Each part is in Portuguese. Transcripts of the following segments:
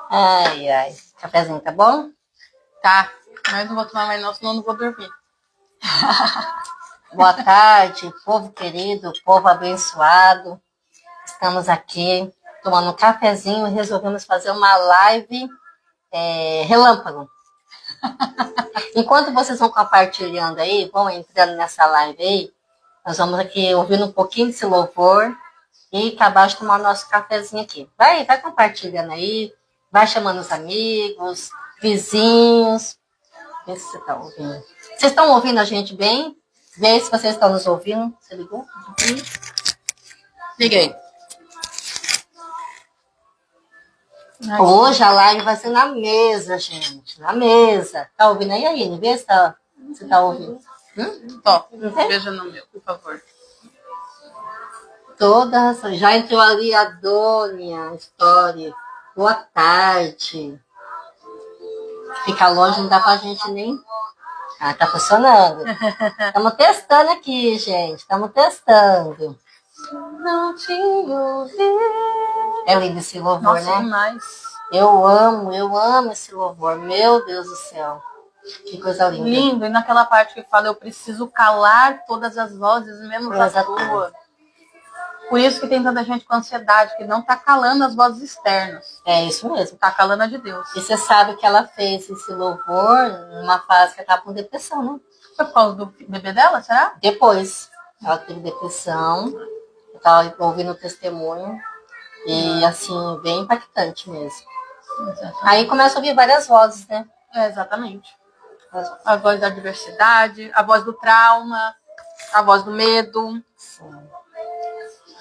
Ai, ai. Cafezinho, tá bom? Tá, mas não vou tomar mais não, senão eu não vou dormir. Boa tarde, povo querido, povo abençoado. Estamos aqui tomando um cafezinho e resolvemos fazer uma live relâmpago. Enquanto vocês vão compartilhando aí, vão entrando nessa live aí, nós vamos aqui ouvindo um pouquinho desse louvor e acabar de tomar o nosso cafezinho aqui. Vai compartilhando aí, vai chamando os amigos, vizinhos. Vê se você está ouvindo. Vocês estão ouvindo a gente bem? Vê se vocês estão nos ouvindo. Você ligou? Liguei. Hoje a live vai ser na mesa, gente. Na mesa. Tá ouvindo aí, Aline? Vê se você tá ouvindo. Tó, veja no meu, por favor. Já entrou ali a Dônia, Story. Boa tarde. Ficar longe não dá pra gente nem... Ah, tá funcionando. Estamos testando aqui, gente. Estamos testando. Não te ouvi. É lindo esse louvor, Nossa, né? demais. Eu amo esse louvor. Meu Deus do céu. Que coisa linda. Lindo. E naquela parte que fala, eu preciso calar todas as vozes, menos a tua. Por isso que tem tanta gente com ansiedade, que não tá calando as vozes externas. É isso mesmo. Tá calando a de Deus. E você sabe que ela fez esse louvor numa fase que ela tava com depressão, né? Foi por causa do bebê dela, será? Depois. Ela teve depressão. Eu tava ouvindo o testemunho. E assim, bem impactante mesmo. Exatamente. Aí começa a ouvir várias vozes, né? É, exatamente. A voz da adversidade, a voz do trauma, a voz do medo. Sim.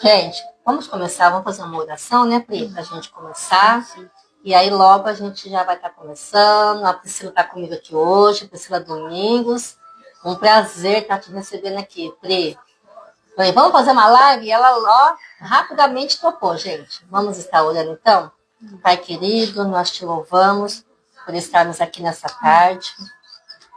Gente, vamos começar, vamos fazer uma oração, né, Pri? Pra gente começar. Sim. E aí logo a gente já vai estar começando. A Priscila está comigo aqui hoje, Priscila Domingos. Um prazer estar te recebendo aqui, Pri. Falei, vamos fazer uma live? E ela, ó, rapidamente topou, gente. Vamos estar orando então? Pai querido, nós te louvamos por estarmos aqui nessa tarde,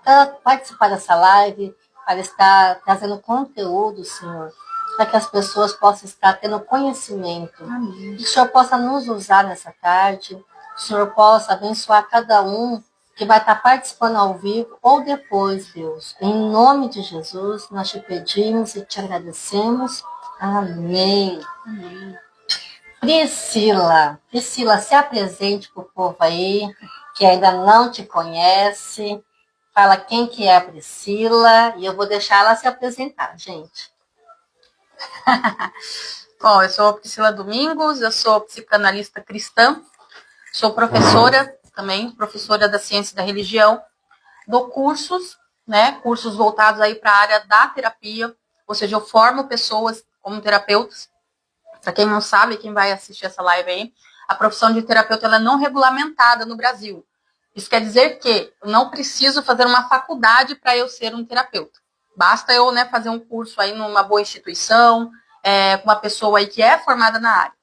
para participar dessa live, para estar trazendo conteúdo, Senhor, para que as pessoas possam estar tendo conhecimento. Amém. Que o Senhor possa nos usar nessa tarde, que o Senhor possa abençoar cada um que vai estar participando ao vivo ou depois, Deus. Em nome de Jesus, nós te pedimos e te agradecemos. Amém. Amém. Priscila, se apresente para o povo aí, que ainda não te conhece. Fala quem que é a Priscila e eu vou deixar ela se apresentar, gente. Bom, eu sou a Priscila Domingos, eu sou psicanalista cristã, sou professora também, professora da ciência da religião, dou cursos, né, cursos voltados aí para a área da terapia, ou seja, eu formo pessoas como terapeutas. Para quem não sabe, quem vai assistir essa live aí, a profissão de terapeuta ela é não regulamentada no Brasil. Isso quer dizer que eu não preciso fazer uma faculdade para eu ser um terapeuta. Basta eu, né, fazer um curso aí numa boa instituição, com uma pessoa aí que é formada na área.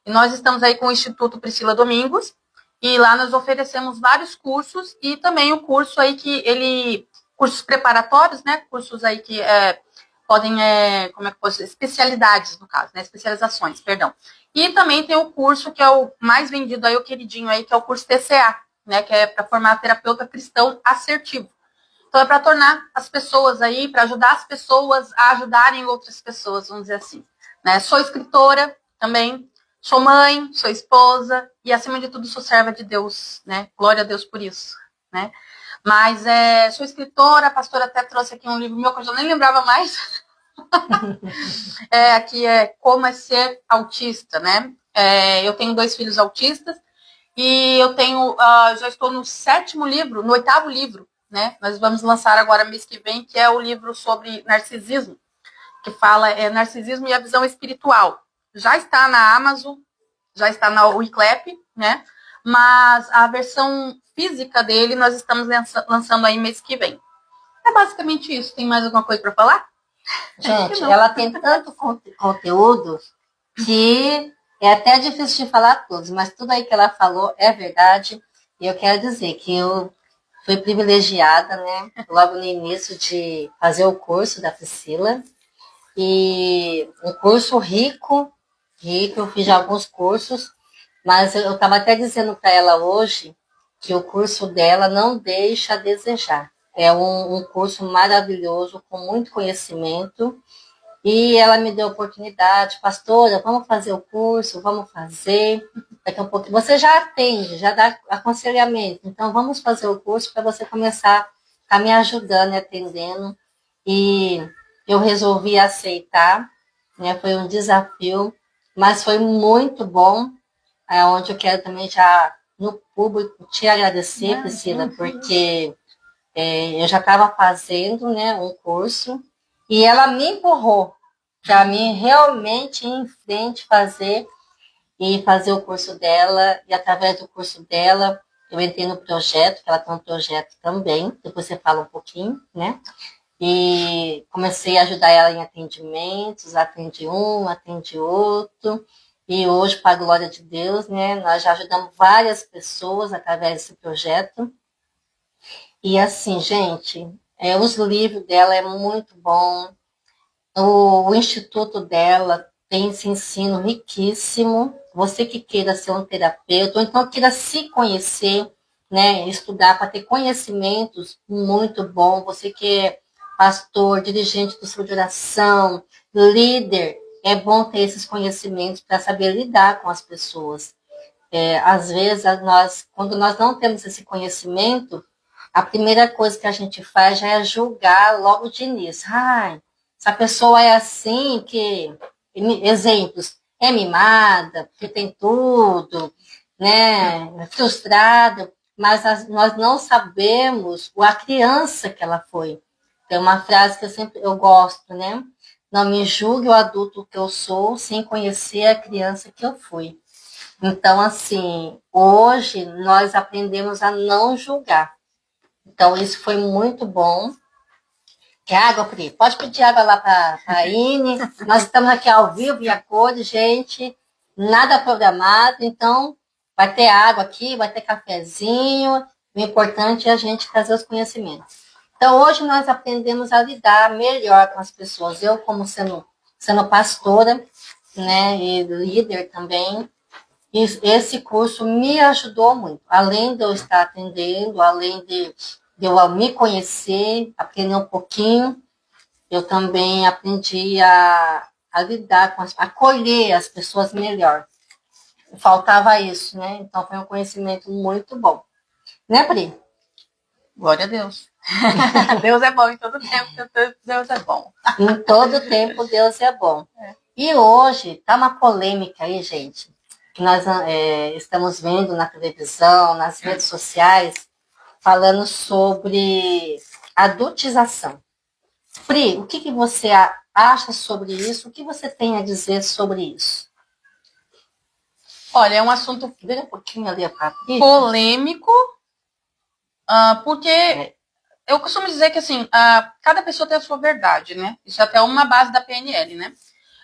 E nós estamos aí com o Instituto Priscila Domingos, e lá nós oferecemos vários cursos, e também o curso aí cursos preparatórios, né, cursos aí que podem, como é que posso dizer, especialidades no caso, né, especializações, perdão. E também tem o curso que é o mais vendido aí, o queridinho aí, que é o curso TCA, né, que é para formar terapeuta cristão assertivo. Então é para tornar as pessoas aí, para ajudar as pessoas a ajudarem outras pessoas, vamos dizer assim. Né? Sou escritora também, sou mãe, sou esposa e acima de tudo sou serva de Deus, né? Glória a Deus por isso, né? Mas sou escritora, a pastora até trouxe aqui um livro meu que eu já nem lembrava mais. Aqui é Como é Ser Autista, né? Eu tenho 2 filhos autistas e eu tenho, já estou no 7º livro, no 8º livro, né? Nós vamos lançar agora mês que vem, que é o livro sobre narcisismo, que fala narcisismo e a visão espiritual. Já está na Amazon, já está na Wiclap, né? Mas a versão física dele nós estamos lançando aí mês que vem. É basicamente isso. Tem mais alguma coisa para falar? Gente, ela tem tanto conteúdo que é até difícil de falar todos, mas tudo aí que ela falou é verdade. E eu quero dizer que eu fui privilegiada, né, logo no início de fazer o curso da Priscila. E um curso rico, eu fiz já alguns cursos, Mas eu estava até dizendo para ela hoje que o curso dela não deixa a desejar. É um curso maravilhoso, com muito conhecimento, e ela me deu a oportunidade, pastora, vamos fazer o curso, vamos fazer. Daqui a um pouco, você já atende, já dá aconselhamento, então vamos fazer o curso para você começar a me ajudando e atendendo. E eu resolvi aceitar, né? Foi um desafio, mas foi muito bom, onde eu quero também já no público te agradecer, Priscila, porque eu já estava fazendo, né, um curso e ela me empurrou para mim realmente ir em frente fazer o curso dela, e através do curso dela eu entrei no projeto, que ela tem um projeto também, depois você fala um pouquinho, né? E comecei a ajudar ela em atendimentos, atende um, atende outro. E hoje, para a glória de Deus, né, nós já ajudamos várias pessoas através desse projeto. E assim, gente, os livros dela é muito bom. O instituto dela tem esse ensino riquíssimo. Você que queira ser um terapeuta, ou então queira se conhecer, né, estudar para ter conhecimentos, muito bom. Você que é pastor, dirigente do seu de oração, líder, é bom ter esses conhecimentos para saber lidar com as pessoas. Às vezes, quando nós não temos esse conhecimento, a primeira coisa que a gente faz já é julgar logo de início. Essa pessoa é assim, exemplos, é mimada, porque tem tudo, né? Frustrada, mas nós não sabemos a criança que ela foi. Tem uma frase que eu gosto, né? Não me julgue o adulto que eu sou sem conhecer a criança que eu fui. Então, assim, hoje nós aprendemos a não julgar. Então, isso foi muito bom. Quer água, Pri? Pode pedir água lá para a Ine. Nós estamos aqui ao vivo e a cores, gente. Nada programado. Então, vai ter água aqui, vai ter cafezinho. O importante é a gente trazer os conhecimentos. Então, hoje nós aprendemos a lidar melhor com as pessoas. Eu, como sendo pastora, né, e líder também, esse curso me ajudou muito. Além de eu estar atendendo, além de eu me conhecer, aprender um pouquinho, eu também aprendi a lidar com a acolher as pessoas melhor. Faltava isso, né? Então foi um conhecimento muito bom. Né, Pri? Glória a Deus. Deus é bom em todo tempo, Deus é bom. Em todo tempo, Deus é bom. E hoje, tá uma polêmica aí, gente, que nós estamos vendo na televisão, nas redes sociais, falando sobre adultização. Pri, o que você acha sobre isso? O que você tem a dizer sobre isso? Olha, é um assunto Vira um pouquinho ali, polêmico, porque eu costumo dizer que, assim, cada pessoa tem a sua verdade, né? Isso é até uma base da PNL, né?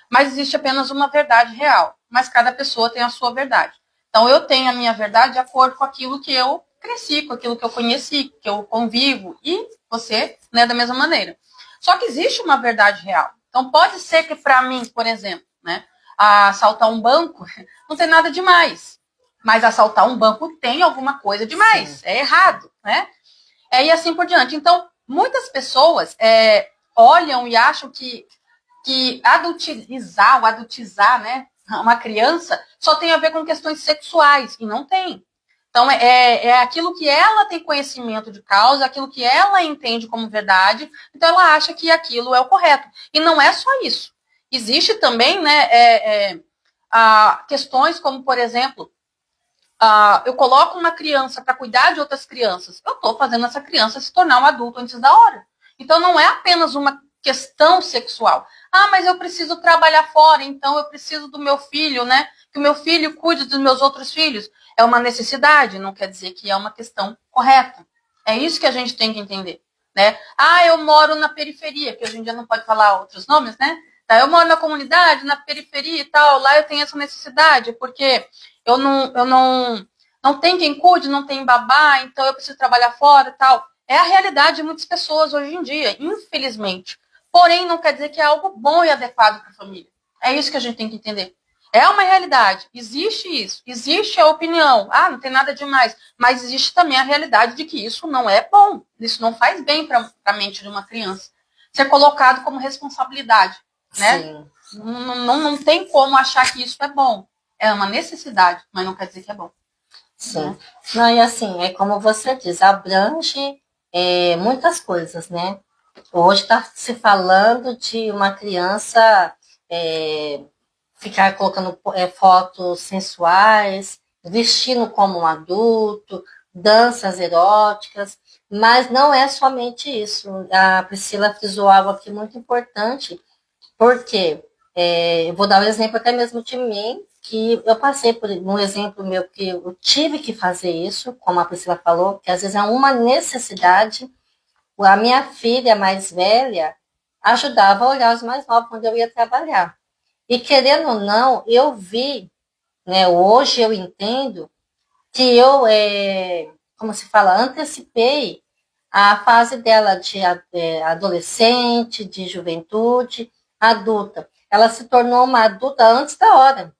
Mas existe apenas uma verdade real, mas cada pessoa tem a sua verdade. Então, eu tenho a minha verdade de acordo com aquilo que eu cresci, com aquilo que eu conheci, que eu convivo, e você, né, da mesma maneira. Só que existe uma verdade real. Então, pode ser que para mim, por exemplo, né, assaltar um banco não tem nada demais, mas assaltar um banco tem alguma coisa demais, sim, é errado, né? E assim por diante. Então, muitas pessoas olham e acham que adultizar, né, uma criança só tem a ver com questões sexuais, e não tem. Então, é aquilo que ela tem conhecimento de causa, aquilo que ela entende como verdade, então ela acha que aquilo é o correto. E não é só isso. Existe também, né, questões como, por exemplo, eu coloco uma criança para cuidar de outras crianças, eu estou fazendo essa criança se tornar um adulto antes da hora. Então, não é apenas uma questão sexual. Mas eu preciso trabalhar fora, então eu preciso do meu filho, né? Que o meu filho cuide dos meus outros filhos. É uma necessidade, não quer dizer que é uma questão correta. É isso que a gente tem que entender, né? Eu moro na periferia, que hoje em dia não pode falar outros nomes, né? Eu moro na comunidade, na periferia e tal, lá eu tenho essa necessidade, porque eu não tenho quem cuide, não tenho babá, então eu preciso trabalhar fora e tal. É a realidade de muitas pessoas hoje em dia, infelizmente. Porém, não quer dizer que é algo bom e adequado para a família. É isso que a gente tem que entender. É uma realidade, existe isso, existe a opinião, não tem nada demais, mas existe também a realidade de que isso não é bom, isso não faz bem para a mente de uma criança. Ser colocado como responsabilidade, né? Sim. Não tem como achar que isso é bom. É uma necessidade, mas não quer dizer que é bom. Sim. Né? Não, e assim, é como você diz, abrange muitas coisas, né? Hoje está se falando de uma criança ficar colocando fotos sensuais, vestindo como um adulto, danças eróticas, mas não é somente isso. A Priscila frisou algo aqui muito importante, porque eu vou dar um exemplo até mesmo de mim, que eu passei por um exemplo meu que eu tive que fazer isso, como a Priscila falou, que às vezes é uma necessidade. A minha filha mais velha ajudava a olhar os mais novos quando eu ia trabalhar. E querendo ou não, eu vi, né, hoje eu entendo que eu, como se fala, antecipei a fase dela de adolescente, de juventude, adulta. Ela se tornou uma adulta antes da hora.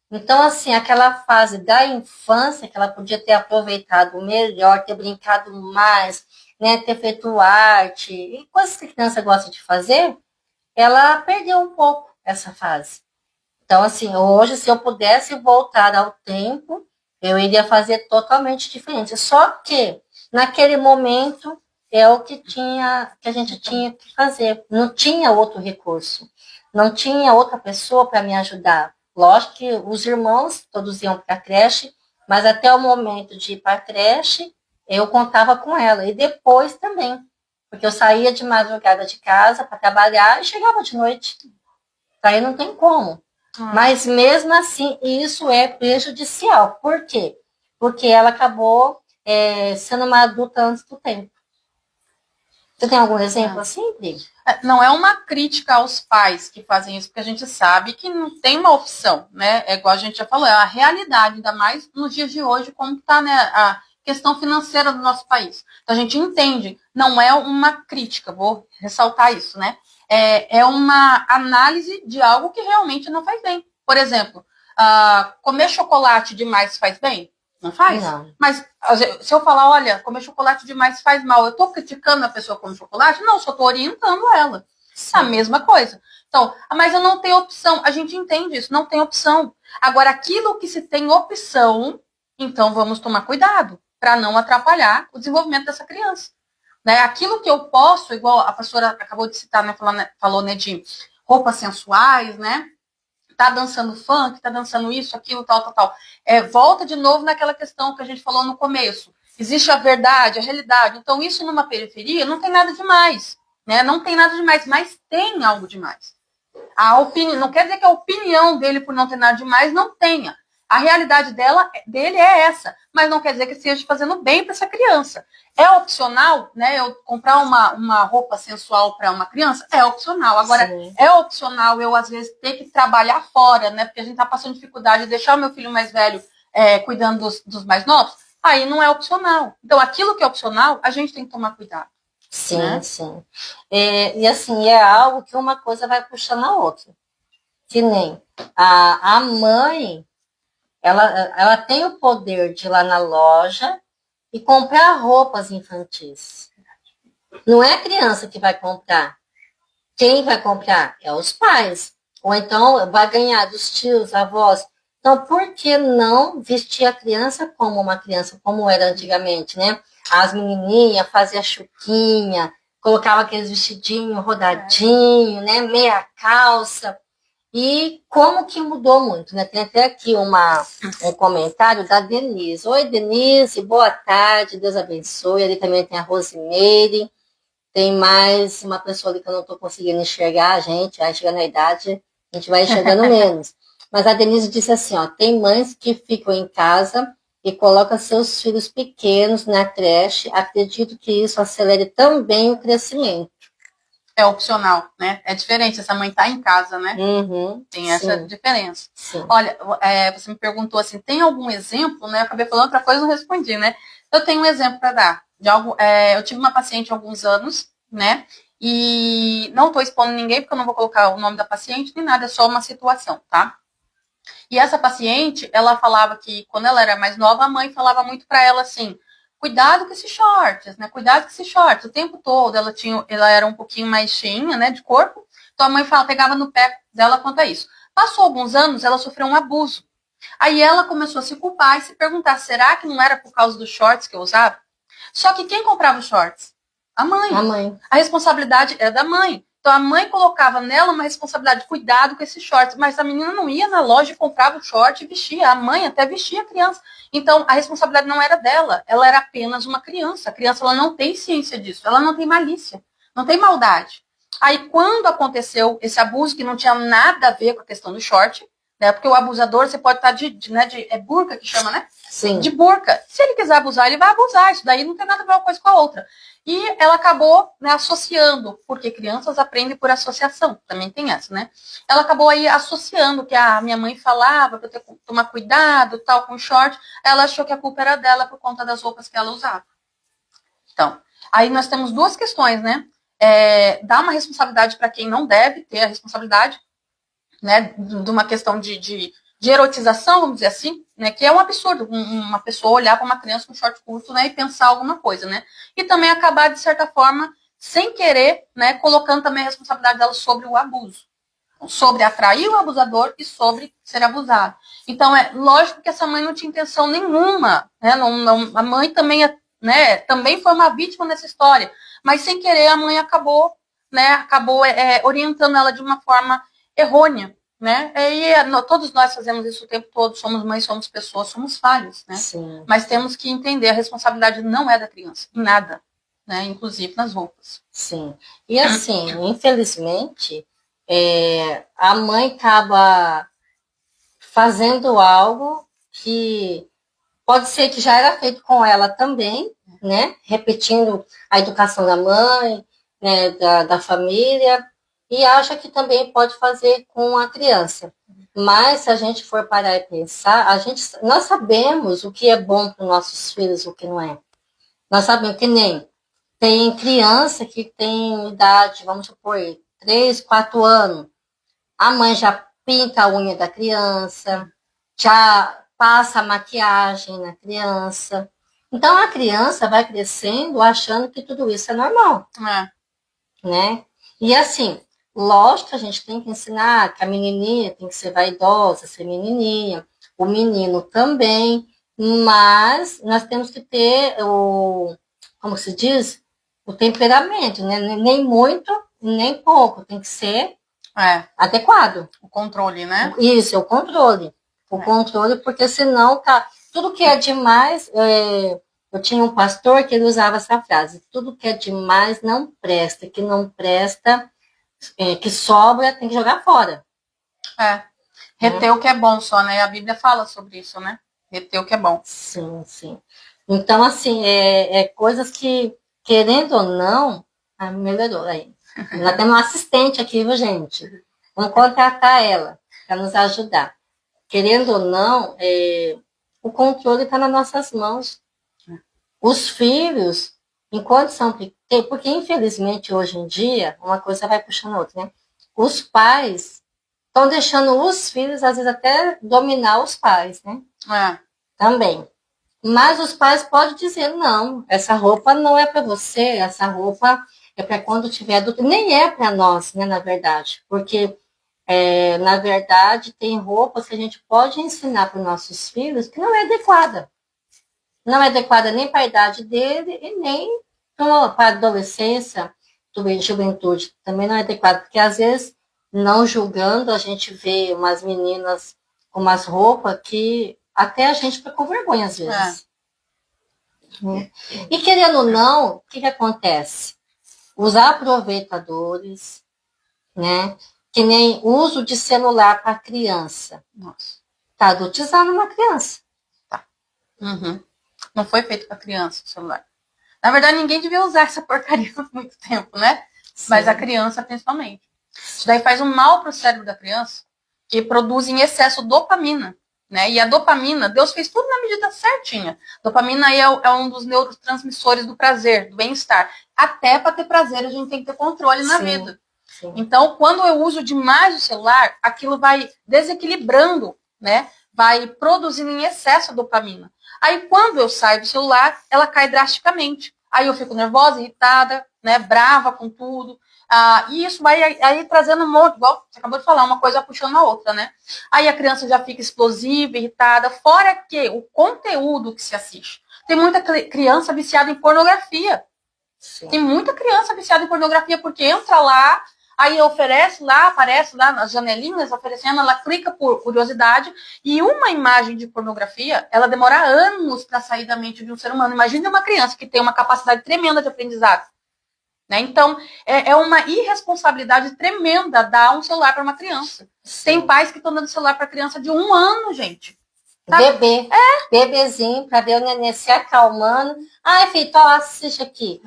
Então, assim, aquela fase da infância que ela podia ter aproveitado melhor, ter brincado mais, né, ter feito arte, e coisas que a criança gosta de fazer, ela perdeu um pouco essa fase. Então, assim, hoje, se eu pudesse voltar ao tempo, eu iria fazer totalmente diferente. Só que, naquele momento, é o que a gente tinha que fazer. Não tinha outro recurso. Não tinha outra pessoa para me ajudar. Lógico que os irmãos todos iam para a creche, mas até o momento de ir para a creche, eu contava com ela. E depois também, porque eu saía de madrugada de casa para trabalhar e chegava de noite. Daí não tem como. Mas mesmo assim, isso é prejudicial. Por quê? Porque ela acabou sendo uma adulta antes do tempo. Você tem algum exemplo assim, Pri? Não é uma crítica aos pais que fazem isso, porque a gente sabe que não tem uma opção, né? É igual a gente já falou, é a realidade, ainda mais nos dias de hoje, como está, né, a questão financeira do nosso país. Então a gente entende, não é uma crítica, vou ressaltar isso, né? É uma análise de algo que realmente não faz bem. Por exemplo, comer chocolate demais faz bem? Não faz? Não. Mas se eu falar, olha, comer chocolate demais faz mal, eu estou criticando a pessoa com chocolate? Não, só estou orientando ela. Sim. A mesma coisa. Então, mas eu não tenho opção. A gente entende isso, não tem opção. Agora, aquilo que se tem opção, então vamos tomar cuidado para não atrapalhar o desenvolvimento dessa criança. Né? Aquilo que eu posso, igual a pastora acabou de citar, né, falou né, de roupas sensuais, né? Tá dançando funk, tá dançando isso, aquilo, tal, tal, tal. Volta de novo naquela questão que a gente falou no começo. Existe a verdade, a realidade. Então, isso numa periferia não tem nada demais. Né? Não tem nada demais, mas tem algo demais. Não quer dizer que a opinião dele por não ter nada demais não tenha. A realidade dele é essa, mas não quer dizer que esteja fazendo bem para essa criança. É opcional, né? Eu comprar uma roupa sensual para uma criança? É opcional. Agora, sim, é opcional eu, às vezes, ter que trabalhar fora, né? Porque a gente está passando dificuldade de deixar o meu filho mais velho cuidando dos mais novos. Aí não é opcional. Então, aquilo que é opcional, a gente tem que tomar cuidado. Sim, né? Sim. E assim, é algo que uma coisa vai puxando a outra. Que nem a mãe, ela tem o poder de ir lá na loja e comprar roupas infantis. Não é a criança que vai comprar. Quem vai comprar? É os pais. Ou então vai ganhar dos tios, avós. Então, por que não vestir a criança como uma criança, como era antigamente, né? As menininhas faziam chuquinha, colocava aqueles vestidinhos rodadinho, né? Meia calça. E como que mudou muito, né? Tem até aqui um comentário da Denise. Oi, Denise, boa tarde, Deus abençoe. Ali também tem a Rosimeire. Tem mais uma pessoa ali que eu não estou conseguindo enxergar, gente. Aí chega na idade, a gente vai enxergando menos. Mas a Denise disse assim, ó, tem mães que ficam em casa e colocam seus filhos pequenos na creche. Acredito que isso acelere também o crescimento. É opcional, né? É diferente, essa mãe tá em casa, né? Uhum, tem essa sim, diferença. Sim. Olha, você me perguntou assim, tem algum exemplo, né? Eu acabei falando outra coisa e não respondi, né? Eu tenho um exemplo para dar. De algo, eu tive uma paciente há alguns anos, né? E não estou expondo ninguém, porque eu não vou colocar o nome da paciente nem nada, é só uma situação, tá? E essa paciente, ela falava que quando ela era mais nova, a mãe falava muito para ela assim, cuidado com esses shorts, né? Cuidado com esses shorts. O tempo todo ela era um pouquinho mais cheinha, né, de corpo. Então a mãe pegava no pé dela quanto a isso. Passou alguns anos, ela sofreu um abuso. Aí ela começou a se culpar e se perguntar, será que não era por causa dos shorts que eu usava? Só que quem comprava os shorts? A mãe. A mãe. A responsabilidade é da mãe. Então a mãe colocava nela uma responsabilidade, cuidado com esses shorts, mas a menina não ia na loja e comprava o short e vestia, a mãe até vestia a criança. Então a responsabilidade não era dela, ela era apenas uma criança. A criança ela não tem ciência disso, ela não tem malícia, não tem maldade. Aí quando aconteceu esse abuso que não tinha nada a ver com a questão do short, né? Porque o abusador você pode estar é burca que chama, né? Sim. De burca. Se ele quiser abusar, ele vai abusar. Isso daí não tem nada a ver uma coisa com a outra. E ela acabou, né, associando, porque crianças aprendem por associação, também tem essa, né? Ela acabou aí associando que a minha mãe falava para eu tomar cuidado, tal, com short. Ela achou que a culpa era dela por conta das roupas que ela usava. Então, aí nós temos duas questões, né? Dar uma responsabilidade para quem não deve ter a responsabilidade, né? De uma questão de erotização, vamos dizer assim, né, que é um absurdo uma pessoa olhar para uma criança com short curto, né, e pensar alguma coisa, né, e também acabar, de certa forma, sem querer, né, colocando também a responsabilidade dela sobre o abuso, sobre atrair o abusador e sobre ser abusado. Então, é lógico que essa mãe não tinha intenção nenhuma, né, a mãe também, também foi uma vítima nessa história, mas sem querer a mãe acabou orientando ela de uma forma errônea, né? Todos nós fazemos isso o tempo todo, somos mães, somos pessoas, somos falhos, né? Sim. Mas temos que entender, a responsabilidade não é da criança, em nada, né? Inclusive nas roupas. Sim. E assim, infelizmente, a mãe acaba fazendo algo que pode ser que já era feito com ela também, né? Repetindo a educação da mãe, né? Da família, e acha que também pode fazer com a criança. Mas se a gente for parar e pensar, nós sabemos o que é bom para os nossos filhos, o que não é. Nós sabemos que nem tem criança que tem idade, vamos supor, 3, 4 anos. A mãe já pinta a unha da criança, já passa a maquiagem na criança. Então a criança vai crescendo achando que tudo isso é normal. Né? E assim, lógico que a gente tem que ensinar que a menininha tem que ser vaidosa, ser menininha, o menino também, mas nós temos que ter como se diz? O temperamento, né? Nem muito, nem pouco, tem que ser adequado. O controle, né? Isso, é o controle. O controle, porque senão tudo que é demais, eu tinha um pastor que ele usava essa frase, tudo que é demais não presta, que não presta, que sobra, tem que jogar fora. Reter o que é bom só, né? A Bíblia fala sobre isso, né? Reter o que é bom. Sim, sim. Então, assim, coisas que, querendo ou não, melhorou aí. Nós temos uma assistente aqui, viu, gente? Vamos contratar ela para nos ajudar. Querendo ou não, o controle está nas nossas mãos. Os filhos, enquanto são pequenos, porque infelizmente hoje em dia, uma coisa vai puxando a outra, né? Os pais estão deixando os filhos, às vezes, até dominar os pais, né? Também. Mas os pais podem dizer, não, essa roupa não é para você, essa roupa é para quando tiver adulto. Nem é para nós, né, na verdade. Porque, na verdade, tem roupas que a gente pode ensinar para os nossos filhos que não é adequada. Não é adequada nem para a idade dele e nem para a adolescência, juventude. Também não é adequada, porque às vezes, não julgando, a gente vê umas meninas com umas roupas que até a gente fica com vergonha às vezes. E querendo ou não, o que acontece? Os aproveitadores, né? Que nem uso de celular para criança. Nossa. Tá adultizando uma criança. Tá. Não foi feito para criança o celular. Na verdade, ninguém devia usar essa porcaria por muito tempo, né? Sim. Mas a criança, principalmente. Isso daí faz um mal para o cérebro da criança, que produz em excesso dopamina. Né? E a dopamina, Deus fez tudo na medida certinha. Dopamina aí é um dos neurotransmissores do prazer, do bem-estar. Até para ter prazer, a gente tem que ter controle na vida. Sim. Então, quando eu uso demais o celular, aquilo vai desequilibrando né, vai produzindo em excesso a dopamina. Aí, quando eu saio do celular, ela cai drasticamente. Aí eu fico nervosa, irritada, né, brava com tudo. E isso vai aí trazendo um monte, igual você acabou de falar, uma coisa puxando a outra, né? Aí a criança já fica explosiva, irritada, fora que o conteúdo que se assiste. Tem muita criança viciada em pornografia. Sim. Tem muita criança viciada em pornografia, porque entra lá, aí oferece lá, aparece lá nas janelinhas oferecendo, ela clica por curiosidade, e uma imagem de pornografia, ela demora anos para sair da mente de um ser humano. Imagine uma criança que tem uma capacidade tremenda de aprendizado. Né? Então, é uma irresponsabilidade tremenda dar um celular para uma criança. Sim. Tem pais que estão dando celular para criança de 1 ano, gente. Tá? Bebê. Bebezinho, para ver o neném se acalmando. Ai, filho, então assiste aqui.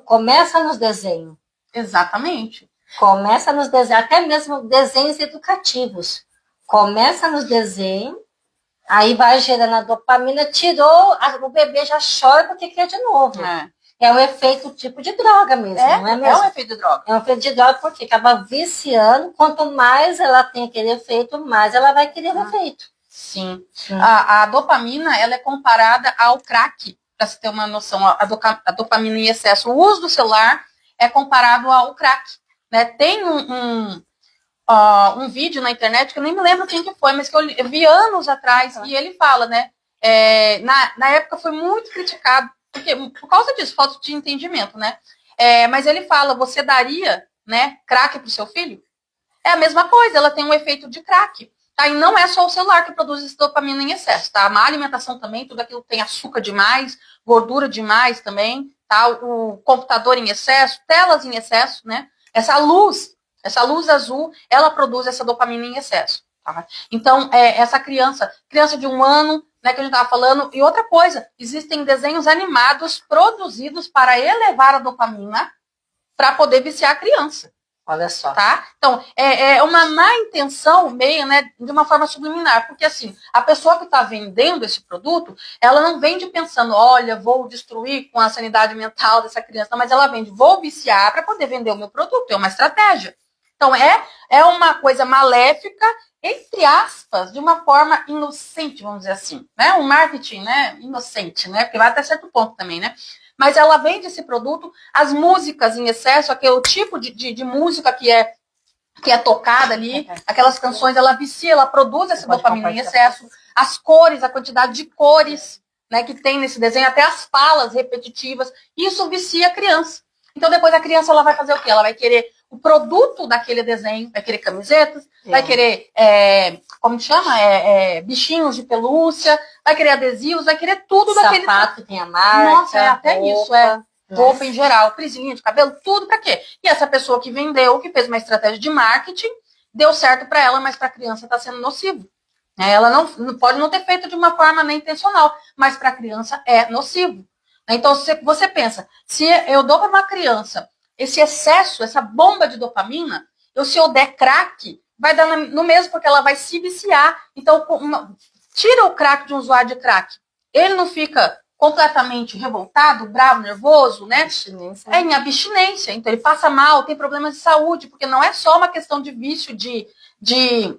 Começa nos desenhos. Exatamente. Começa nos desenhos, até mesmo desenhos educativos. Começa nos desenhos, aí vai gerando a dopamina, tirou, o bebê já chora porque quer de novo. É um efeito tipo de droga mesmo, não é mesmo? É um efeito de droga. É um efeito de droga porque acaba viciando. Quanto mais ela tem aquele efeito, mais ela vai querer o efeito. Sim. A dopamina, ela é comparada ao crack, para você ter uma noção. A dopamina em excesso. O uso do celular é comparado ao crack. Né? Tem um vídeo na internet, que eu nem me lembro quem que foi, mas que eu vi anos atrás, e ele fala, né? Na época foi muito criticado, porque, por causa disso, falta de entendimento, né? Mas ele fala, você daria, né, crack para o seu filho? É a mesma coisa, ela tem um efeito de crack. Tá? E não é só o celular que produz esse dopamina em excesso, tá? A má alimentação também, tudo aquilo que tem açúcar demais, gordura demais também, tá? O computador em excesso, telas em excesso, né? Essa luz azul, ela produz essa dopamina em excesso. Tá? Então, essa criança de 1 ano, né, que a gente estava falando, e outra coisa, existem desenhos animados produzidos para elevar a dopamina para poder viciar a criança. Olha só. Tá? Então, é uma má intenção, meio, né, de uma forma subliminar, porque assim, a pessoa que está vendendo esse produto, ela não vende pensando, olha, vou destruir com a sanidade mental dessa criança, não, mas ela vende, vou viciar para poder vender o meu produto, é uma estratégia. Então, é uma coisa maléfica, entre aspas, de uma forma inocente, vamos dizer assim, né? Um marketing, né, inocente, né, porque vai até certo ponto também, né? Mas ela vende esse produto, as músicas em excesso, aquele tipo de música que é tocada ali, aquelas canções, ela vicia, ela produz essa dopamina em excesso, as cores, a quantidade de cores, né, que tem nesse desenho, até as falas repetitivas, isso vicia a criança. Então depois a criança ela vai fazer o quê? Ela vai querer o produto daquele desenho, vai querer camisetas, vai querer, como chama? Bichinhos de pelúcia, vai querer adesivos, vai querer tudo daquele... Sapato que tem a marca, nossa, até roupa, isso, roupa em geral, prisinha de cabelo, tudo pra quê? E essa pessoa que vendeu, que fez uma estratégia de marketing, deu certo para ela, mas para a criança está sendo nocivo. Ela não pode não ter feito de uma forma nem intencional, mas para a criança é nocivo. Então, você pensa, se eu dou para uma criança esse excesso, essa bomba de dopamina, se eu der crack, vai dar no mesmo, porque ela vai se viciar. Então, tira o crack de um usuário de crack. Ele não fica completamente revoltado, bravo, nervoso, né? Abstinência. Em abstinência. Então, ele passa mal, tem problemas de saúde, porque não é só uma questão de vício, de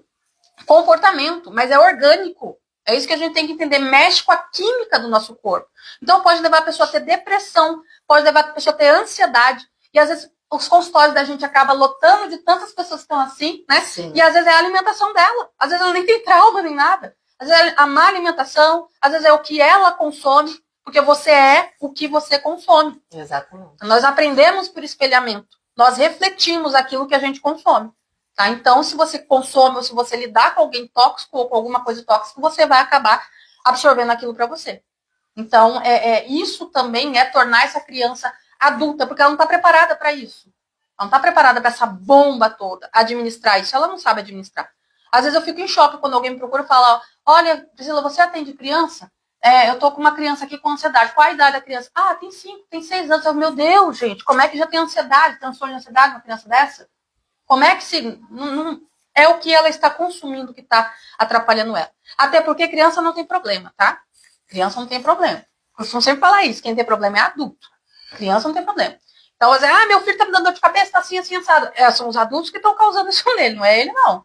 comportamento, mas é orgânico. É isso que a gente tem que entender. Mexe com a química do nosso corpo. Então, pode levar a pessoa a ter depressão, pode levar a pessoa a ter ansiedade. E, às vezes, os consultórios da gente acabam lotando de tantas pessoas que estão assim, né? Sim. E, às vezes, é a alimentação dela. Às vezes, ela nem tem trauma, nem nada. Às vezes, é a má alimentação. Às vezes, é o que ela consome. Porque você é o que você consome. Exatamente. Nós aprendemos por espelhamento. Nós refletimos aquilo que a gente consome. Tá? Então, se você consome ou se você lidar com alguém tóxico ou com alguma coisa tóxica, você vai acabar absorvendo aquilo para você. Então, isso também é tornar essa criança adulta, porque ela não está preparada para isso. Ela não está preparada para essa bomba toda, administrar isso. Ela não sabe administrar. Às vezes eu fico em choque quando alguém me procura e fala, olha, Priscila, você atende criança? Eu tô com uma criança aqui com ansiedade. Qual a idade da criança? Ah, tem 5, tem 6 anos. Meu Deus, gente, como é que já tem ansiedade, transtorno de ansiedade uma criança dessa? Como é que se... Não, é o que ela está consumindo que está atrapalhando ela. Até porque criança não tem problema, tá? Criança não tem problema. Eu costumo sempre falar isso. Quem tem problema é adulto. Criança não tem problema. Então, meu filho tá me dando dor de cabeça, tá assim, assim, assado. São os adultos que estão causando isso nele, não é ele, não.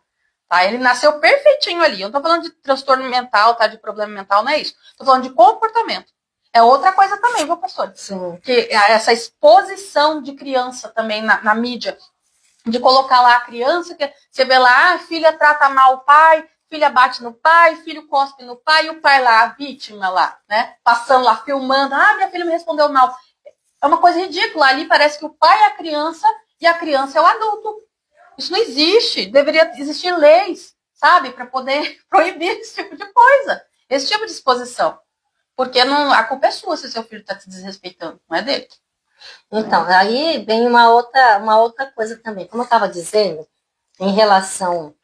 Tá? Ele nasceu perfeitinho ali. Eu não tô falando de transtorno mental, tá? De problema mental, não é isso. Tô falando de comportamento. É outra coisa também, viu, pastor? Sim. Que essa exposição de criança também na mídia, de colocar lá a criança, que você vê lá, filha trata mal o pai, filha bate no pai, filho cospe no pai, e o pai lá, a vítima lá, né? Passando lá, filmando, minha filha me respondeu mal. É uma coisa ridícula. Ali parece que o pai é a criança e a criança é o adulto. Isso não existe. Deveria existir leis, sabe, para poder proibir esse tipo de coisa, esse tipo de exposição. Porque não, a culpa é sua se seu filho está te desrespeitando, não é dele. Então, aí vem uma outra coisa também. Como eu estava dizendo, em relação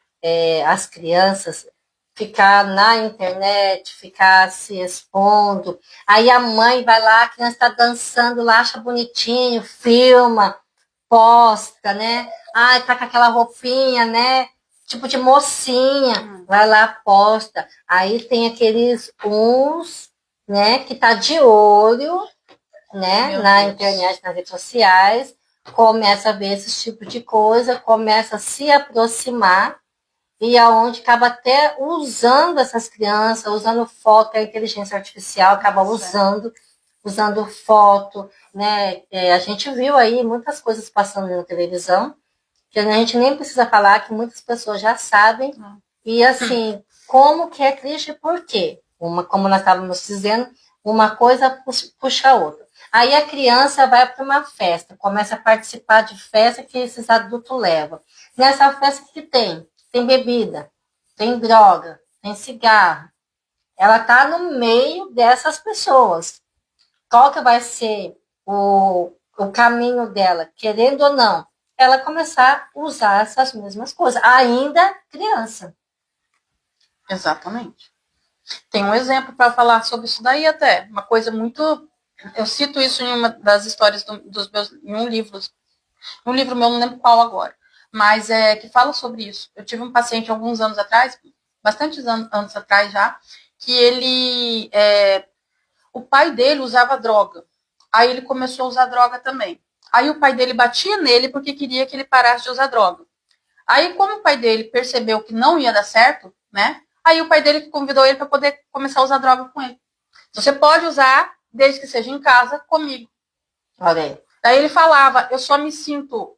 às crianças ficar na internet, ficar se expondo, aí a mãe vai lá, a criança está dançando lá, acha bonitinho, filma, posta, né? Tá com aquela roupinha, né? Tipo de mocinha, vai lá, posta. Aí tem aqueles uns, né, que tá de olho, né, Meu na Deus. internet, nas redes sociais, começa a ver esse tipo de coisa, começa a se aproximar, e aonde acaba até usando essas crianças, usando foto, a inteligência artificial acaba usando foto, né? A gente viu aí muitas coisas passando na televisão, que a gente nem precisa falar, que muitas pessoas já sabem, e assim, como que é triste, por quê? Como nós estávamos dizendo, uma coisa puxa a outra. Aí a criança vai para uma festa, começa a participar de festa que esses adultos levam. Nessa festa que tem bebida, tem droga, tem cigarro. Ela está no meio dessas pessoas. Qual que vai ser o caminho dela, querendo ou não? Ela começar a usar essas mesmas coisas, ainda criança. Exatamente. Tem um exemplo para falar sobre isso daí até. Uma coisa muito... Eu cito isso em uma das histórias dos meus... Em um livro meu, não lembro qual agora. Mas que fala sobre isso. Eu tive um paciente alguns anos atrás, bastantes anos atrás já, que ele... o pai dele usava droga. Aí ele começou a usar droga também. Aí o pai dele batia nele porque queria que ele parasse de usar droga. Aí, como o pai dele percebeu que não ia dar certo, né? Aí o pai dele convidou ele para poder começar a usar droga com ele. Você pode usar, desde que seja em casa, comigo. Olha aí. Daí ele falava, eu só me sinto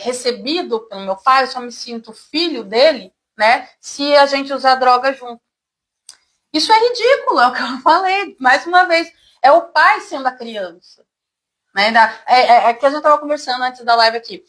recebido pelo meu pai, eu só me sinto filho dele, né? Se a gente usar droga junto. Isso é ridículo, é o que eu falei, mais uma vez. É o pai sendo a criança. Né? É que a gente estava conversando antes da live aqui.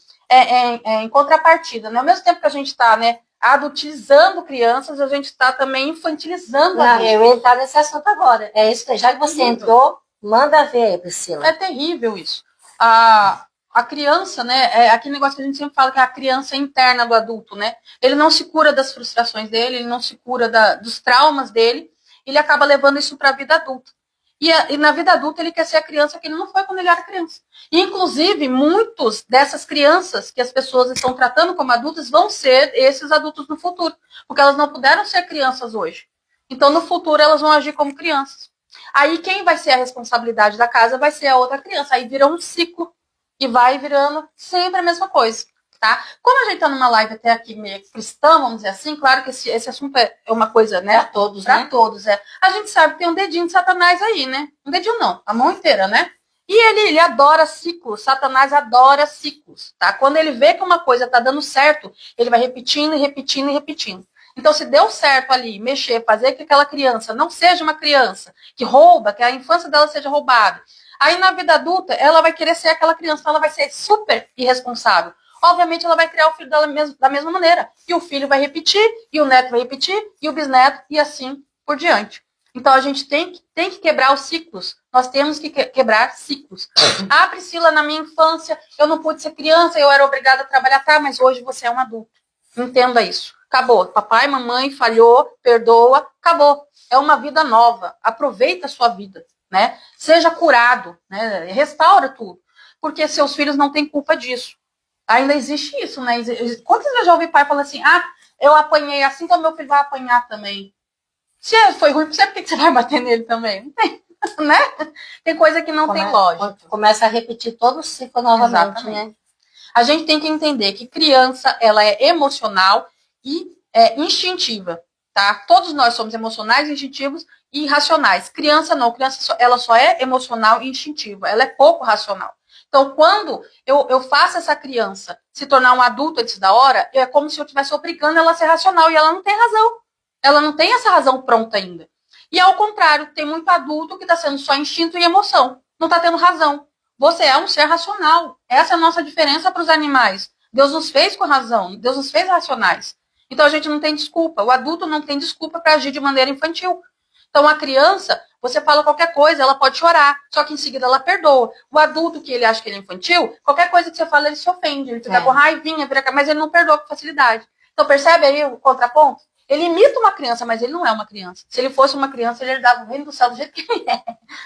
Em contrapartida, né? Ao mesmo tempo que a gente está, né, adultizando crianças, a gente está também infantilizando adultos. Eu ia entrar nesse assunto agora. É isso, já que você entrou, manda ver, Priscila. É terrível isso. A criança, né, é aquele negócio que a gente sempre fala que é a criança interna do adulto, né? Ele não se cura das frustrações dele, ele não se cura dos traumas dele, ele acaba levando isso para a vida adulta. E na vida adulta ele quer ser a criança que ele não foi quando ele era criança. E, inclusive, muitos dessas crianças que as pessoas estão tratando como adultas vão ser esses adultos no futuro. Porque elas não puderam ser crianças hoje. Então, no futuro, elas vão agir como crianças. Aí, quem vai ser a responsabilidade da casa vai ser a outra criança. Aí vira um ciclo e vai virando sempre a mesma coisa. Tá? Como a gente está numa live até aqui meio cristã, vamos dizer assim, claro que esse assunto é uma coisa, né? Para todos, pra né? todos, A gente sabe que tem um dedinho de Satanás aí, né? Um dedinho não, a mão inteira, né? E ele adora ciclos, Satanás adora ciclos, tá? Quando ele vê que uma coisa tá dando certo, ele vai repetindo e repetindo e repetindo. Então, se deu certo ali, mexer, fazer que aquela criança não seja uma criança que rouba, que a infância dela seja roubada, aí na vida adulta, ela vai querer ser aquela criança, então ela vai ser super irresponsável. Obviamente, ela vai criar o filho dela da mesma maneira. E o filho vai repetir, e o neto vai repetir, e o bisneto, e assim por diante. Então, a gente tem que quebrar os ciclos. Nós temos que quebrar ciclos. Priscila, na minha infância, eu não pude ser criança, eu era obrigada a trabalhar, tá, mas hoje você é um adulto. Entenda isso. Acabou. Papai, mamãe falhou, perdoa, acabou. É uma vida nova. Aproveita a sua vida, né? Seja curado, né? Restaura tudo. Porque seus filhos não têm culpa disso. Ainda existe isso, né? Quantas vezes eu já ouvi pai falar assim, eu apanhei assim, então meu filho vai apanhar também. Se foi ruim pra você, por que você vai bater nele também? Não tem, né? Tem coisa que não tem lógica. Começa a repetir todo o ciclo novamente, né? A gente tem que entender que criança, ela é emocional e instintiva, tá? Todos nós somos emocionais, instintivos e irracionais. Criança não, criança ela só é emocional e instintiva, ela é pouco racional. Então, quando eu faço essa criança se tornar um adulto antes da hora, é como se eu estivesse obrigando ela a ser racional, e ela não tem razão. Ela não tem essa razão pronta ainda. E ao contrário, tem muito adulto que está sendo só instinto e emoção. Não está tendo razão. Você é um ser racional. Essa é a nossa diferença para os animais. Deus nos fez com razão, Deus nos fez racionais. Então a gente não tem desculpa. O adulto não tem desculpa para agir de maneira infantil. Então a criança, você fala qualquer coisa, ela pode chorar, só que em seguida ela perdoa. O adulto que ele acha que ele é infantil, qualquer coisa que você fala, ele se ofende, ele fica com raivinha, mas ele não perdoa com facilidade. Então percebe aí o contraponto? Ele imita uma criança, mas ele não é uma criança. Se ele fosse uma criança, ele dava o reino do céu do jeito que ele é.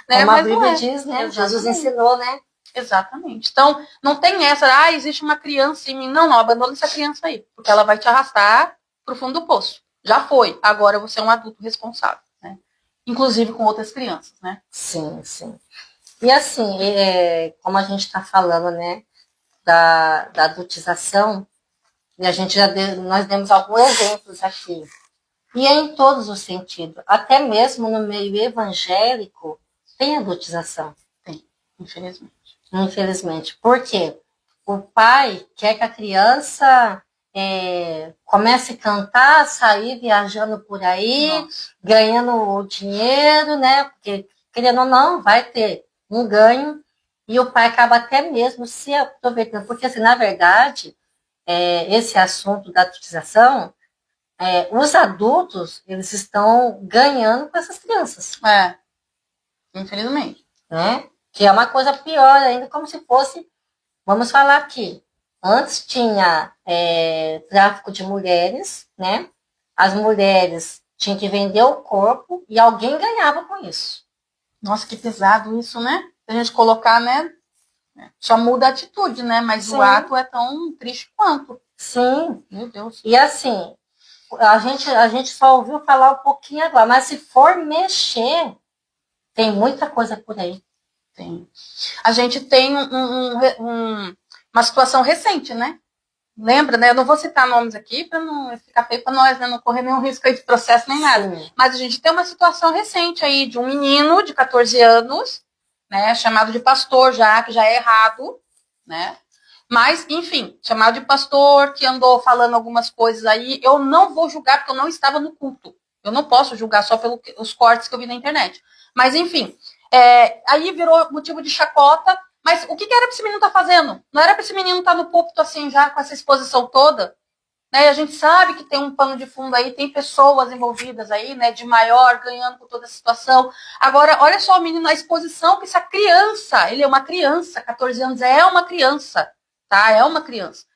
Né? Como a Bíblia diz, né? Jesus ensinou, né? Exatamente. Então, não tem essa, existe uma criança em mim. Não, abandona essa criança aí, porque ela vai te arrastar pro fundo do poço. Já foi, agora você é um adulto responsável, né? Inclusive com outras crianças, né? Sim, sim. E assim, como a gente está falando, né, da adultização, e nós demos alguns exemplos aqui. E é em todos os sentidos. Até mesmo no meio evangélico, tem adultização. Tem, infelizmente. Infelizmente. Por quê? O pai quer que a criança comece a cantar, sair viajando por aí, ganhando o dinheiro, né? Porque, querendo ou não, vai ter um ganho. E o pai acaba até mesmo se aproveitando. Porque, assim, na verdade, esse assunto da adultização, os adultos, eles estão ganhando com essas crianças. Infelizmente. Né? Que é uma coisa pior ainda, como se fosse, vamos falar aqui, antes tinha tráfico de mulheres, né? As mulheres tinham que vender o corpo e alguém ganhava com isso. Nossa, que pesado isso, né? Se a gente colocar, né? Só muda a atitude, né? Mas Sim. o ato é tão triste quanto. Sim. Meu Deus. E assim, a gente só ouviu falar um pouquinho agora, mas se for mexer, tem muita coisa por aí. Tem. A gente tem uma situação recente, né? Lembra, né? Eu não vou citar nomes aqui para não ficar feio para nós, né? Não correr nenhum risco aí de processo nem nada. Sim. Mas a gente tem uma situação recente aí de um menino de 14 anos, né? Chamado de pastor já, que já é errado, né? Mas, enfim, chamado de pastor, que andou falando algumas coisas aí. Eu não vou julgar porque eu não estava no culto. Eu não posso julgar só pelos cortes que eu vi na internet. Mas, enfim, aí virou motivo de chacota. Mas o que era para esse menino estar fazendo? Não era para esse menino estar no púlpito assim já com essa exposição toda? Né? A gente sabe que tem um pano de fundo aí, tem pessoas envolvidas aí, né, de maior, ganhando com toda a situação. Agora, olha só o menino, a exposição que essa criança, ele é uma criança, 14 anos, é uma criança, tá? É uma criança.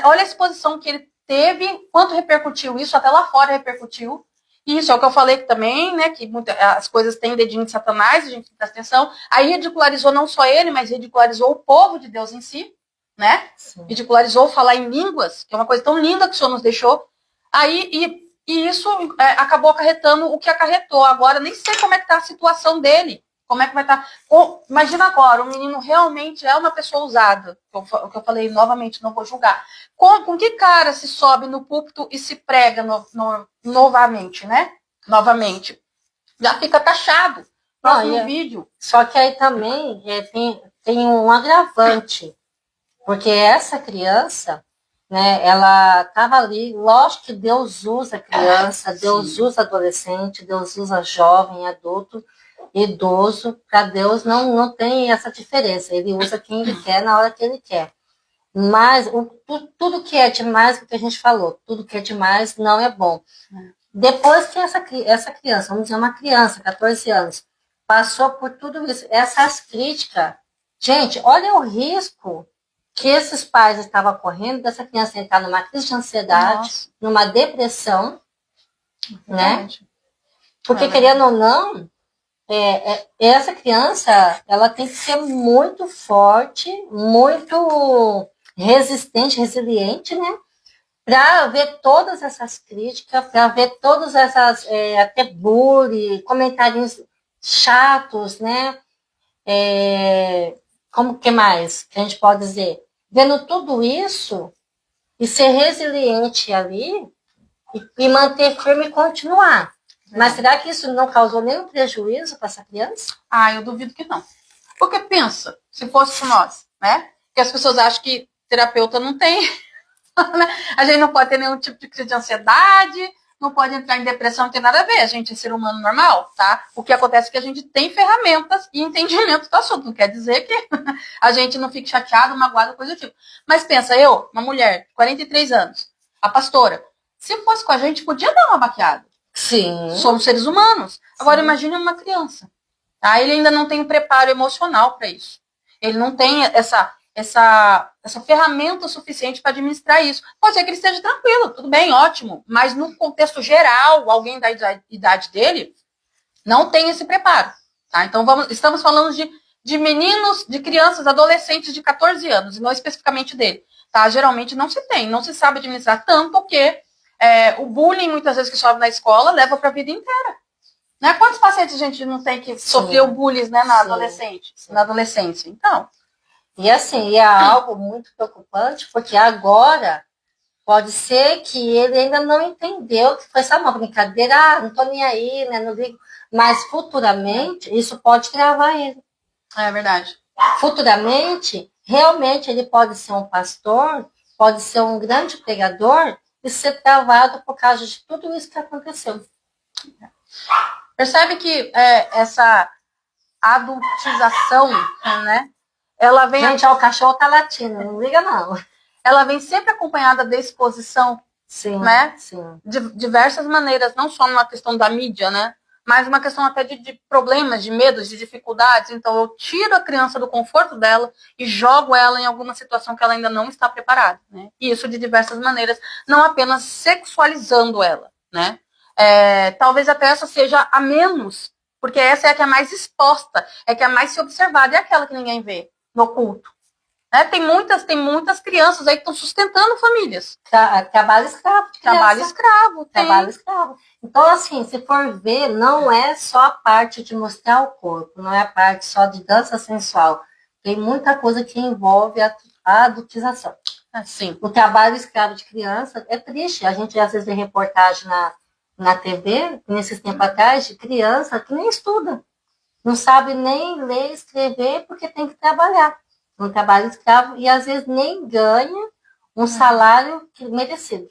Olha a exposição que ele teve, quanto repercutiu isso, até lá fora repercutiu. Isso é o que eu falei também, né? Que as coisas têm dedinho de Satanás, a gente tem que prestar atenção. Aí ridicularizou não só ele, mas ridicularizou o povo de Deus em si, né? Sim. Ridicularizou falar em línguas, que é uma coisa tão linda que o Senhor nos deixou. Aí, e isso acabou acarretando o que acarretou. Agora, nem sei como é que está a situação dele. Como é que vai estar? Imagina agora, o menino realmente é uma pessoa usada. O que eu falei novamente, não vou julgar. Com que cara se sobe no púlpito e se prega novamente, né? Novamente. Já fica taxado. Próximo vídeo. Só que aí também tem um agravante. Porque essa criança, né, ela estava ali, lógico que Deus usa criança, Deus usa adolescente, Deus usa jovem, adulto, idoso, para Deus não tem essa diferença, ele usa quem ele quer na hora que ele quer. Mas tudo que é demais, o que a gente falou, tudo que é demais não é bom. Depois que essa criança, vamos dizer uma criança, 14 anos, passou por tudo isso, essas críticas, gente, olha o risco que esses pais estavam correndo dessa criança entrar numa crise de ansiedade, numa depressão, né? Porque, querendo ou não, essa criança, ela tem que ser muito forte, muito resistente, resiliente, né? Para ver todas essas críticas, para ver todas essas, até bullying, comentários chatos, né? Como que mais que a gente pode dizer? Vendo tudo isso e ser resiliente ali, e manter firme e continuar. Mas será que isso não causou nenhum prejuízo para essa criança? Ah, eu duvido que não. Porque pensa, se fosse com nós, né? Que as pessoas acham que terapeuta não tem, né? A gente não pode ter nenhum tipo de crise de ansiedade, não pode entrar em depressão, não tem nada a ver. A gente é ser humano normal, tá? O que acontece é que a gente tem ferramentas e entendimento do assunto. Não quer dizer que a gente não fique chateado, magoado, coisa do tipo. Mas pensa, eu, uma mulher, 43 anos, a pastora, se fosse com a gente, podia dar uma baqueada. Sim. Somos seres humanos. Agora, imagine uma criança. Tá? Ele ainda não tem um preparo emocional para isso. Ele não tem essa ferramenta suficiente para administrar isso. Pode ser que ele esteja tranquilo, tudo bem, ótimo. Mas no contexto geral, alguém da idade dele não tem esse preparo. Tá? Então, estamos falando de meninos, de crianças, adolescentes de 14 anos, e não especificamente dele. Tá? Geralmente não se tem, não se sabe administrar, tanto que o bullying, muitas vezes, que sobe na escola, leva para a vida inteira. Né? Quantos pacientes a gente não tem que sofrer o bullying, né, na adolescência? Então. E assim, é algo muito preocupante, porque agora pode ser que ele ainda não entendeu que foi só uma brincadeira, não tô nem aí, né, não ligo. Mas futuramente, isso pode travar ele. É verdade. Futuramente, realmente ele pode ser um pastor, pode ser um grande pregador e ser travado por causa de tudo isso que aconteceu. Percebe que essa adultização, né? Ela vem. Gente, o cachorro tá latindo, não liga não. Ela vem sempre acompanhada da exposição, sim, né? Sim. De diversas maneiras, não só numa questão da mídia, né? Mas uma questão até de problemas, de medos, de dificuldades. Então, eu tiro a criança do conforto dela e jogo ela em alguma situação que ela ainda não está preparada, né? E isso de diversas maneiras, não apenas sexualizando ela, né? Talvez até essa seja a menos, porque essa é a que é mais exposta, é a que é mais se observada, é aquela que ninguém vê no oculto. Né? Tem muitas crianças aí que estão sustentando famílias. Trabalho escravo. Trabalho escravo. Trabalho escravo. Então, assim, se for ver, não é só a parte de mostrar o corpo, não é a parte só de dança sensual. Tem muita coisa que envolve a adultização. Assim. O trabalho escravo de criança é triste. A gente às vezes vê reportagem na TV, nesses tempos atrás, de criança que nem estuda. Não sabe nem ler e escrever porque tem que trabalhar. Um trabalho escravo e às vezes nem ganha um salário merecido.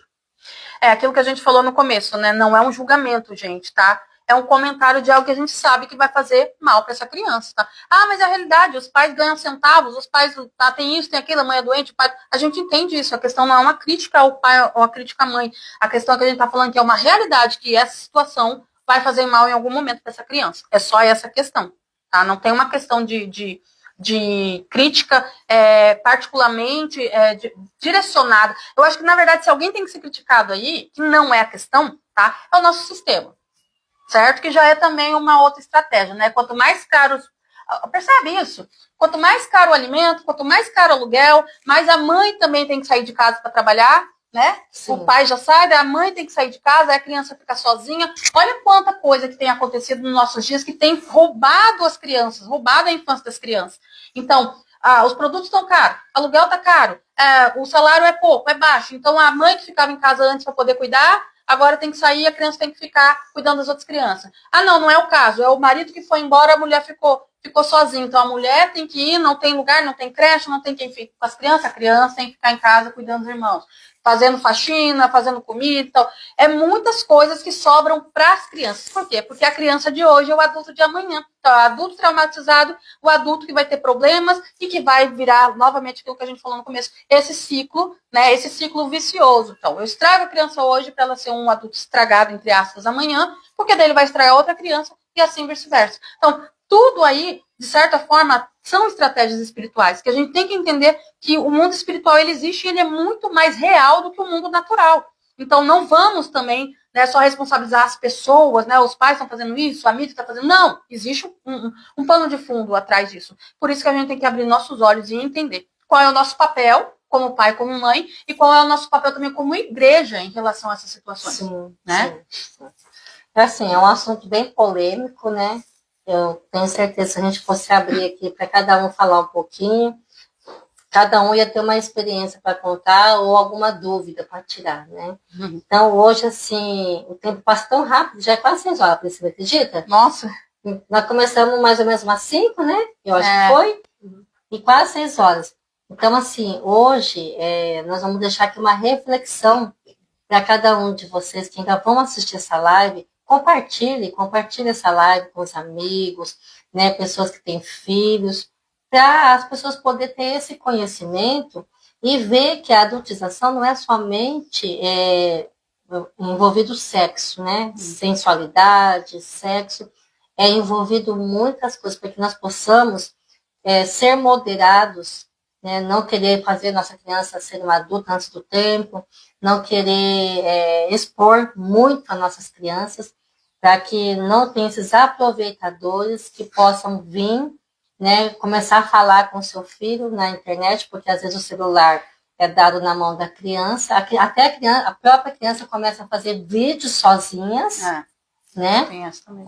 É aquilo que a gente falou no começo, né? Não é um julgamento, gente, tá? É um comentário de algo que a gente sabe que vai fazer mal para essa criança, tá? Ah, mas é a realidade, os pais ganham centavos, os pais tem isso, tem aquilo, a mãe é doente, o pai... A gente entende isso, a questão não é uma crítica ao pai ou a crítica à mãe. A questão é que a gente tá falando que é uma realidade, que essa situação vai fazer mal em algum momento para essa criança. É só essa questão, tá? Não tem uma questão de crítica particularmente direcionada. Eu acho que, na verdade, se alguém tem que ser criticado aí, que não é a questão, tá? É o nosso sistema. Certo? Que já é também uma outra estratégia, né? Quanto mais caro... Percebe isso? Quanto mais caro o alimento, quanto mais caro o aluguel, mais a mãe também tem que sair de casa para trabalhar, né? Sim. O pai já sai, a mãe tem que sair de casa, aí a criança fica sozinha. Olha quanta coisa que tem acontecido nos nossos dias que tem roubado as crianças, roubado a infância das crianças. Então, os produtos estão caros, o aluguel está caro, o salário é pouco, é baixo. Então, a mãe que ficava em casa antes para poder cuidar, agora tem que sair, a criança tem que ficar cuidando das outras crianças. Ah, não é o caso. É o marido que foi embora, a mulher ficou sozinha. Então, a mulher tem que ir, não tem lugar, não tem creche, não tem quem fique com as crianças. A criança tem que ficar em casa cuidando dos irmãos. Fazendo faxina, fazendo comida e tal. É muitas coisas que sobram para as crianças. Por quê? Porque a criança de hoje é o adulto de amanhã. Então, é o adulto traumatizado, o adulto que vai ter problemas e que vai virar, novamente, aquilo que a gente falou no começo, esse ciclo, né? Esse ciclo vicioso. Então, eu estrago a criança hoje para ela ser um adulto estragado, entre aspas, amanhã, porque daí ele vai estragar outra criança e assim vice-versa. Então, tudo aí, de certa forma, são estratégias espirituais, que a gente tem que entender que o mundo espiritual ele existe e ele é muito mais real do que o mundo natural. Então, não vamos também, né, só responsabilizar as pessoas, né, os pais estão fazendo isso, a mídia está fazendo... Não, existe um pano de fundo atrás disso. Por isso que a gente tem que abrir nossos olhos e entender qual é o nosso papel como pai, como mãe, e qual é o nosso papel também como igreja em relação a essas situações. Sim, né? Sim. Assim, é um assunto bem polêmico, né? Eu tenho certeza que se a gente fosse abrir aqui para cada um falar um pouquinho, cada um ia ter uma experiência para contar ou alguma dúvida para tirar, né? Então, hoje, assim, o tempo passa tão rápido, já é quase 6 horas, você acredita? Nossa! Nós começamos mais ou menos umas 5, né? Eu acho que foi. E quase 6 horas. Então, assim, hoje, nós vamos deixar aqui uma reflexão para cada um de vocês que ainda vão assistir essa live. Compartilhe essa live com os amigos, né? Pessoas que têm filhos, para as pessoas poderem ter esse conhecimento e ver que a adultização não é somente envolvido sexo, né? Sensualidade, sexo, é envolvido muitas coisas para que nós possamos ser moderados, né? Não querer fazer nossa criança ser uma adulta antes do tempo, não querer expor muito as nossas crianças, para que não tenha esses aproveitadores que possam vir, né, começar a falar com o seu filho na internet, porque às vezes o celular é dado na mão da criança, até a própria criança começa a fazer vídeos sozinhas, né?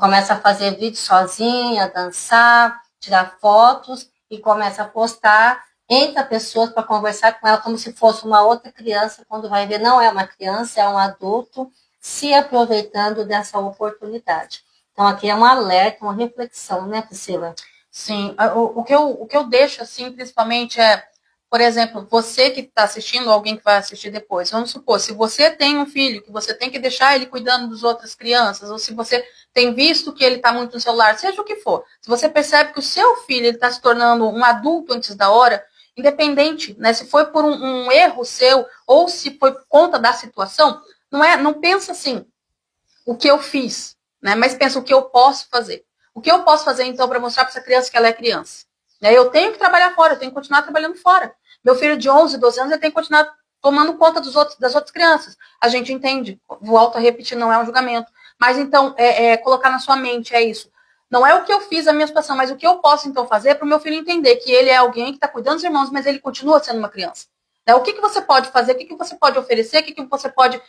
Começa a fazer vídeos sozinha, dançar, tirar fotos e começa a postar, entra pessoas para conversar com ela como se fosse uma outra criança, quando vai ver não é uma criança, é um adulto se aproveitando dessa oportunidade. Então aqui é um alerta, uma reflexão, né, Priscila? Sim, o que eu deixo assim, principalmente por exemplo, você que está assistindo, alguém que vai assistir depois, vamos supor, se você tem um filho, que você tem que deixar ele cuidando das outras crianças, ou se você tem visto que ele está muito no celular, seja o que for, se você percebe que o seu filho está se tornando um adulto antes da hora, independente, né, se foi por um erro seu, ou se foi por conta da situação, não pensa assim, o que eu fiz, né, mas pensa o que eu posso fazer. O que eu posso fazer, então, para mostrar para essa criança que ela é criança? Eu tenho que trabalhar fora, eu tenho que continuar trabalhando fora. Meu filho de 11, 12 anos, ele tem que continuar tomando conta das outras crianças. A gente entende, volto a repetir, não é um julgamento. Mas, então, colocar na sua mente, é isso. Não é o que eu fiz a minha situação, mas o que eu posso, então, fazer para o meu filho entender que ele é alguém que está cuidando dos irmãos, mas ele continua sendo uma criança. O que você pode fazer, o que você pode oferecer, o que você pode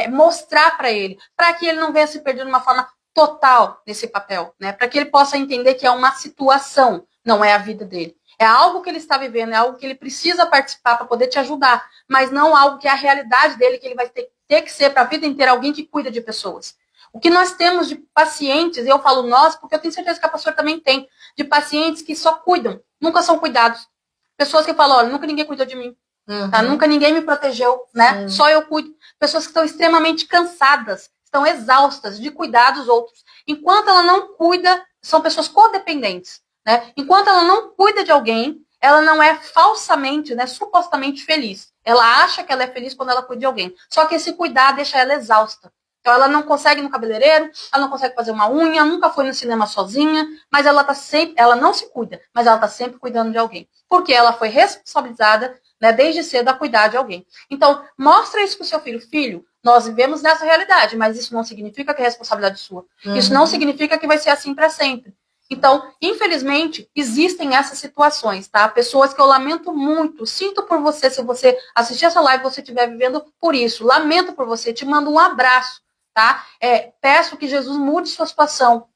mostrar para ele, para que ele não venha se perder de uma forma total nesse papel, né? Para que ele possa entender que é uma situação, não é a vida dele. É algo que ele está vivendo, é algo que ele precisa participar para poder te ajudar, mas não algo que é a realidade dele, que ele vai ter que ser para a vida inteira alguém que cuida de pessoas. O que nós temos de pacientes, e eu falo nós, porque eu tenho certeza que a pastora também tem, de pacientes que só cuidam, nunca são cuidados. Pessoas que falam, olha, nunca ninguém cuidou de mim. Tá? Nunca ninguém me protegeu, né? Só eu cuido. Pessoas que estão extremamente cansadas, estão exaustas de cuidar dos outros. Enquanto ela não cuida, são pessoas codependentes, né? Enquanto ela não cuida de alguém, ela não é falsamente, né, supostamente feliz. Ela acha que ela é feliz quando ela cuida de alguém. Só que esse cuidar deixa ela exausta. Então ela não consegue ir no cabeleireiro, ela não consegue fazer uma unha, nunca foi no cinema sozinha, mas ela não se cuida, mas ela está sempre cuidando de alguém. Porque ela foi responsabilizada, né, desde cedo a cuidar de alguém. Então, mostra isso para o seu filho. Filho, nós vivemos nessa realidade, mas isso não significa que é responsabilidade sua. Isso não significa que vai ser assim para sempre. Então, infelizmente, existem essas situações, tá? Pessoas que eu lamento muito, sinto por você, se você assistir essa live e você estiver vivendo por isso, lamento por você, te mando um abraço, tá? Peço que Jesus mude sua situação,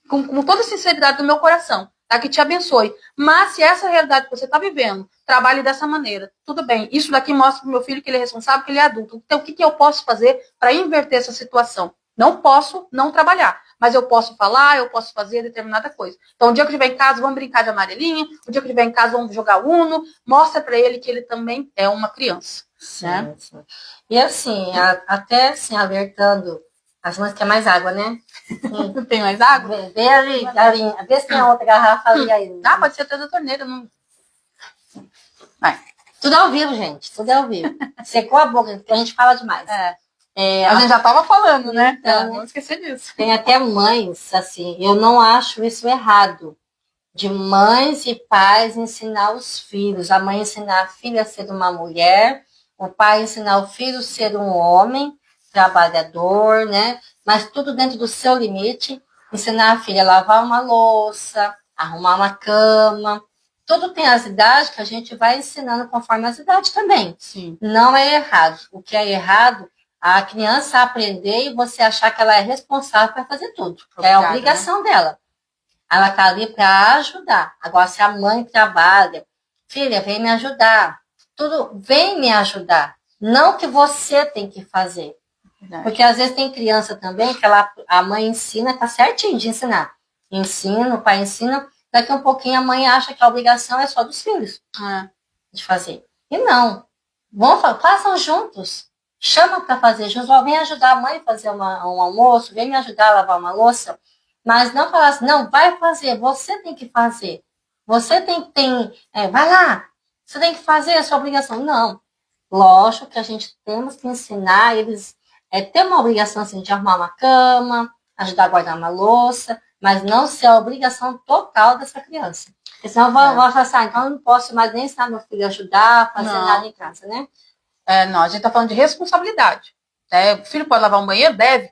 com toda a sinceridade do meu coração, tá? Que te abençoe. Mas se essa é a realidade que você está vivendo, trabalhe dessa maneira. Tudo bem, isso daqui mostra para o meu filho que ele é responsável, que ele é adulto. Então, o que eu posso fazer para inverter essa situação? Não posso não trabalhar, mas eu posso falar, eu posso fazer determinada coisa. Então, o dia que eu estiver em casa, vamos brincar de amarelinha, o dia que eu estiver em casa, vamos jogar Uno, mostra para ele que ele também é uma criança. Sim, né? sim. E assim, até assim, alertando as mães que é mais água, né? Não tem mais água? Vê ali, galinha, vê se tem outra garrafa ali aí. Pode ser até da torneira. Não... Vai. Tudo ao vivo, gente, tudo ao vivo. Secou a boca, porque a gente fala demais. A gente já estava falando, né? Então, não esquecer disso. Tem até mães, assim, eu não acho isso errado, de mães e pais ensinar os filhos. A mãe ensinar a filha a ser uma mulher, o pai ensinar o filho a ser um homem, trabalhador, né? Mas tudo dentro do seu limite. Ensinar a filha a lavar uma louça, arrumar uma cama. Tudo tem as idades que a gente vai ensinando conforme as idades também. Sim. Não é errado. O que é errado, a criança aprender e você achar que ela é responsável para fazer tudo. É a obrigação dela. Ela está ali para ajudar. Agora, se a mãe trabalha, filha, vem me ajudar. Tudo, vem me ajudar. Não que você tem que fazer. Porque às vezes tem criança também que a mãe ensina, tá certinho de ensinar. Ensina, o pai ensina, daqui um pouquinho a mãe acha que a obrigação é só dos filhos de fazer. E não. Façam juntos. Chama para fazer juntos. Vem ajudar a mãe a fazer um almoço, vem me ajudar a lavar uma louça. Mas não falar assim, não, vai fazer, você tem que fazer. Você vai lá, você tem que fazer a sua obrigação. Não. Lógico que a gente temos que ensinar eles ter uma obrigação assim, de arrumar uma cama, ajudar a guardar uma louça, mas não ser a obrigação total dessa criança. Porque senão vão falar assim, então eu não posso mais nem ensinar meu filho a ajudar, a fazer nada em casa, né? Não, a gente está falando de responsabilidade. O filho pode lavar um banheiro? Deve.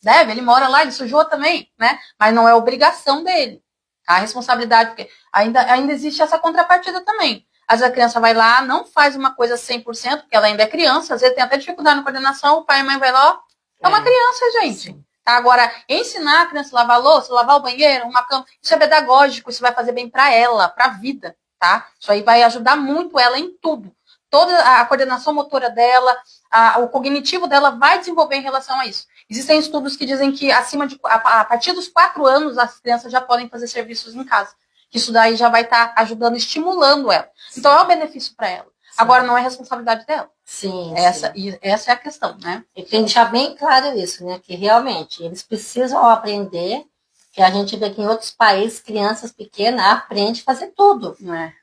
Deve, ele mora lá, ele sujou também, né? Mas não é obrigação dele. A responsabilidade, porque ainda existe essa contrapartida também. Às vezes a criança vai lá, não faz uma coisa 100%, porque ela ainda é criança, às vezes tem até dificuldade na coordenação, o pai e a mãe vai lá, é uma criança, gente. Tá? Agora, ensinar a criança a lavar a louça, lavar o banheiro, uma cama, isso é pedagógico, isso vai fazer bem para ela, para a vida, tá? Isso aí vai ajudar muito ela em tudo. Toda a coordenação motora dela, o cognitivo dela vai desenvolver em relação a isso. Existem estudos que dizem que a partir dos 4 anos, as crianças já podem fazer serviços em casa. Que isso daí já vai estar ajudando, estimulando ela. Então, é um benefício para ela. Sim. Agora, não é responsabilidade dela. Sim, essa é a questão, né? E tem que deixar bem claro isso, né? Que realmente eles precisam aprender, que a gente vê que em outros países, crianças pequenas aprendem a fazer tudo. É.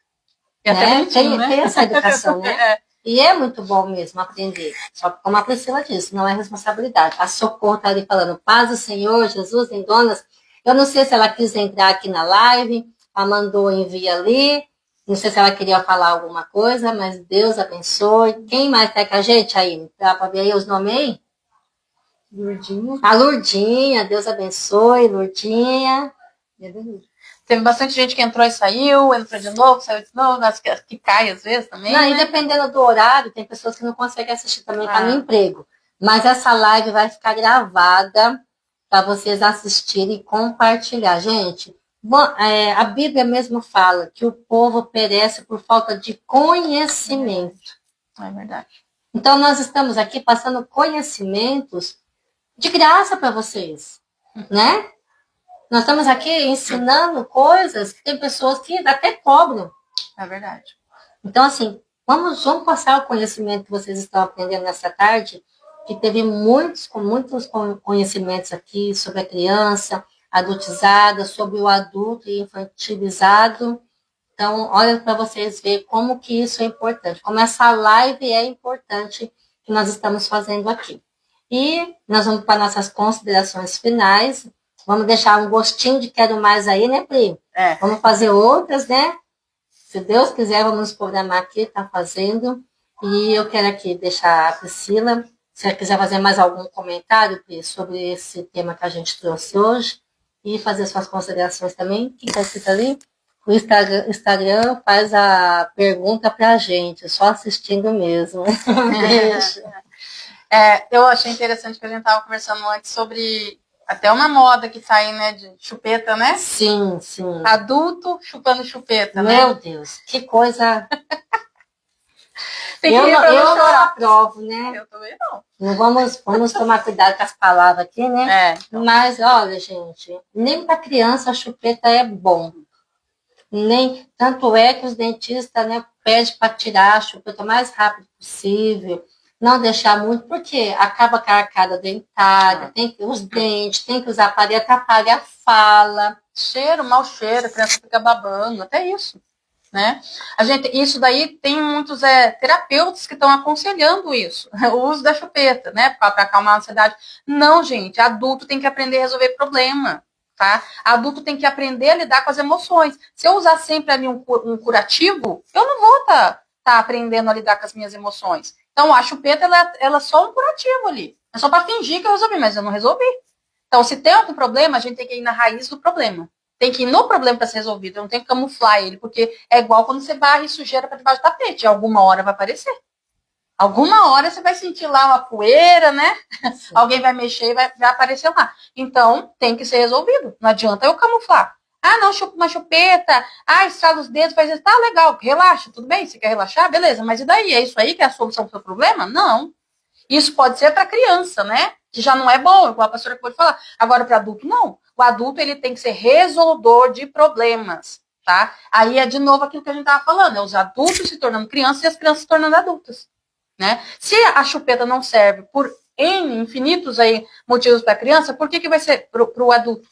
E até bonitinho, né? Tem essa educação, né? E é muito bom mesmo aprender. Só que, como a Priscila disse, não é responsabilidade. A Socorro está ali falando, paz do Senhor, Jesus em donas. Eu não sei se ela quis entrar aqui na live, a mandou envia ali. Não sei se ela queria falar alguma coisa, mas Deus abençoe. Quem mais está com a gente aí? Dá para ver aí os nomes aí? Lourdinha. A Lourdinha, Deus abençoe, Lourdinha. Teve bastante gente que entrou e saiu de novo, saiu de novo, que cai às vezes também. Não, né? E dependendo do horário, tem pessoas que não conseguem assistir também, tá no emprego. Mas essa live vai ficar gravada para vocês assistirem e compartilhar. Gente, bom, a Bíblia mesmo fala que o povo perece por falta de conhecimento. É verdade. Então, nós estamos aqui passando conhecimentos de graça para vocês, né? Nós estamos aqui ensinando coisas que tem pessoas que até cobram. É verdade. Então, assim, vamos passar o conhecimento que vocês estão aprendendo nessa tarde, que teve muitos conhecimentos aqui sobre a criança adultizada, sobre o adulto e infantilizado. Então, olha para vocês verem como que isso é importante, como essa live é importante que nós estamos fazendo aqui. E nós vamos para nossas considerações finais. Vamos deixar um gostinho de quero mais aí, né, Pri? Vamos fazer outras, né? Se Deus quiser, vamos nos programar aqui, tá fazendo. E eu quero aqui deixar a Priscila, se ela quiser fazer mais algum comentário, Pri, sobre esse tema que a gente trouxe hoje, e fazer suas considerações também. Quem está escrito ali? O Instagram faz a pergunta para a gente, só assistindo mesmo. Eu achei interessante que a gente estava conversando antes sobre até uma moda que tá aí, né, de chupeta, né? Sim, sim. Adulto chupando chupeta, né? Meu Deus, que coisa... Tem que eu não chorar. aprovo, né? Eu também não. Não vamos tomar cuidado com as palavras aqui, né? Então. Mas, olha, gente, nem para criança a chupeta é bom. Tanto é que os dentistas, né, pedem para tirar a chupeta o mais rápido possível, não deixar muito, porque acaba com a arcada dentária, tem que os dentes, tem que usar aparelho, atrapalha a fala. Mau cheiro, a criança fica babando, até isso. Né? Isso daí tem muitos terapeutas que estão aconselhando isso, o uso da chupeta, né, para acalmar a ansiedade. Não, gente, adulto tem que aprender a resolver problema, tá? Adulto tem que aprender a lidar com as emoções. Se eu usar sempre ali um curativo, eu não vou tá aprendendo a lidar com as minhas emoções. Então, a chupeta, ela é só um curativo ali. É só para fingir que eu resolvi, mas eu não resolvi. Então, se tem algum problema, a gente tem que ir na raiz do problema. Tem que ir no problema para ser resolvido, não tem que camuflar ele, porque é igual quando você varre sujeira para debaixo do tapete, alguma hora vai aparecer. Alguma hora você vai sentir lá uma poeira, né? Sim. Alguém vai mexer e vai aparecer lá. Então, tem que ser resolvido. Não adianta eu camuflar. Ah, não, uma chupeta. Ah, estrala os dedos, faz isso. Tá legal, relaxa, tudo bem? Você quer relaxar? Beleza, mas e daí? É isso aí que é a solução pro seu problema? Não. Isso pode ser para criança, né? Que já não é bom, igual a pastora pode falar. Agora, para adulto, não. O adulto, ele tem que ser resolvedor de problemas, tá? Aí é de novo aquilo que a gente estava falando, é os adultos se tornando crianças e as crianças se tornando adultas, né? Se a chupeta não serve por N infinitos aí motivos para a criança, por que vai ser para o adulto,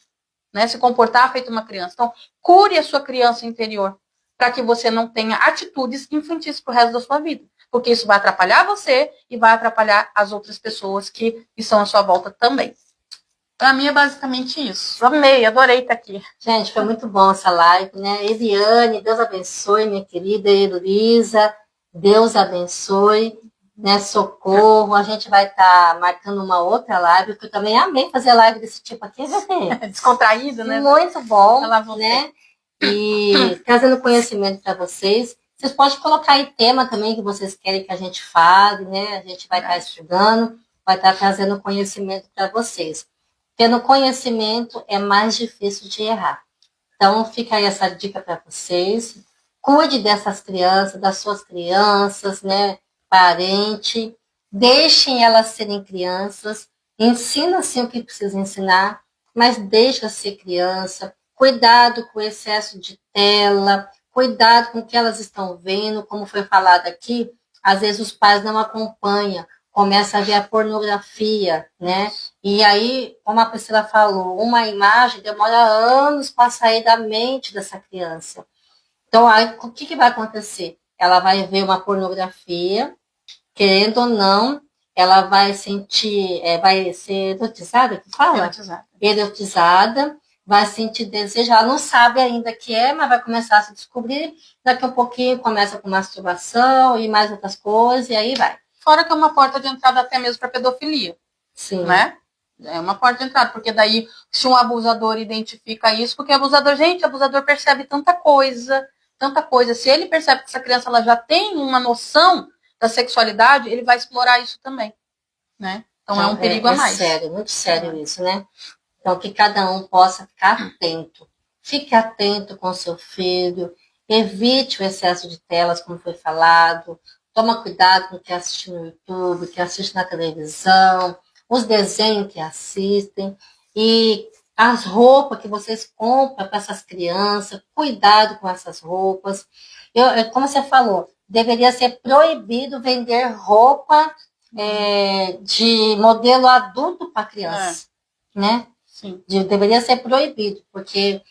né? Se comportar feito uma criança. Então, cure a sua criança interior, para que você não tenha atitudes infantis pro resto da sua vida. Porque isso vai atrapalhar você e vai atrapalhar as outras pessoas que estão à sua volta também. Para mim é basicamente isso. Amei, adorei estar aqui. Gente, foi muito bom essa live, né? Eliane, Deus abençoe, minha querida Heloísa, Deus abençoe, né? Socorro. A gente vai estar marcando uma outra live, porque eu também amei fazer live desse tipo aqui, descontraído, né? Muito bom, né? E trazendo conhecimento para vocês. Vocês podem colocar aí tema também que vocês querem que a gente fale, né? A gente vai estar estudando, vai estar trazendo conhecimento para vocês. Tendo conhecimento é mais difícil de errar. Então, fica aí essa dica para vocês. Cuide dessas crianças, das suas crianças, né? Parente. Deixem elas serem crianças. Ensina, sim, o que precisa ensinar, mas deixa ser criança. Cuidado com o excesso de tela. Cuidado com o que elas estão vendo. Como foi falado aqui, às vezes os pais não acompanham. Começa a ver a pornografia, né? E aí, como a Priscila falou, uma imagem demora anos para sair da mente dessa criança. Então, aí, o que vai acontecer? Ela vai ver uma pornografia, querendo ou não, ela vai sentir, vai ser erotizada, que fala? Erotizada, vai sentir desejo, ela não sabe ainda que é, mas vai começar a se descobrir, daqui a pouquinho começa com masturbação e mais outras coisas, e aí vai. Fora que é uma porta de entrada até mesmo para pedofilia. Sim. Né? É uma porta de entrada, porque daí, se um abusador identifica isso, porque abusador percebe tanta coisa. Se ele percebe que essa criança ela já tem uma noção da sexualidade, ele vai explorar isso também, né? Então é um perigo a mais. Sério, muito sério isso, né? Então que cada um possa ficar atento. Fique atento com seu filho, evite o excesso de telas, como foi falado, toma cuidado com o que assiste no YouTube, o que assiste na televisão, os desenhos que assistem, e as roupas que vocês compram para essas crianças, cuidado com essas roupas. Como você falou, deveria ser proibido vender roupa de modelo adulto para criança, né? Sim. Deveria ser proibido, porque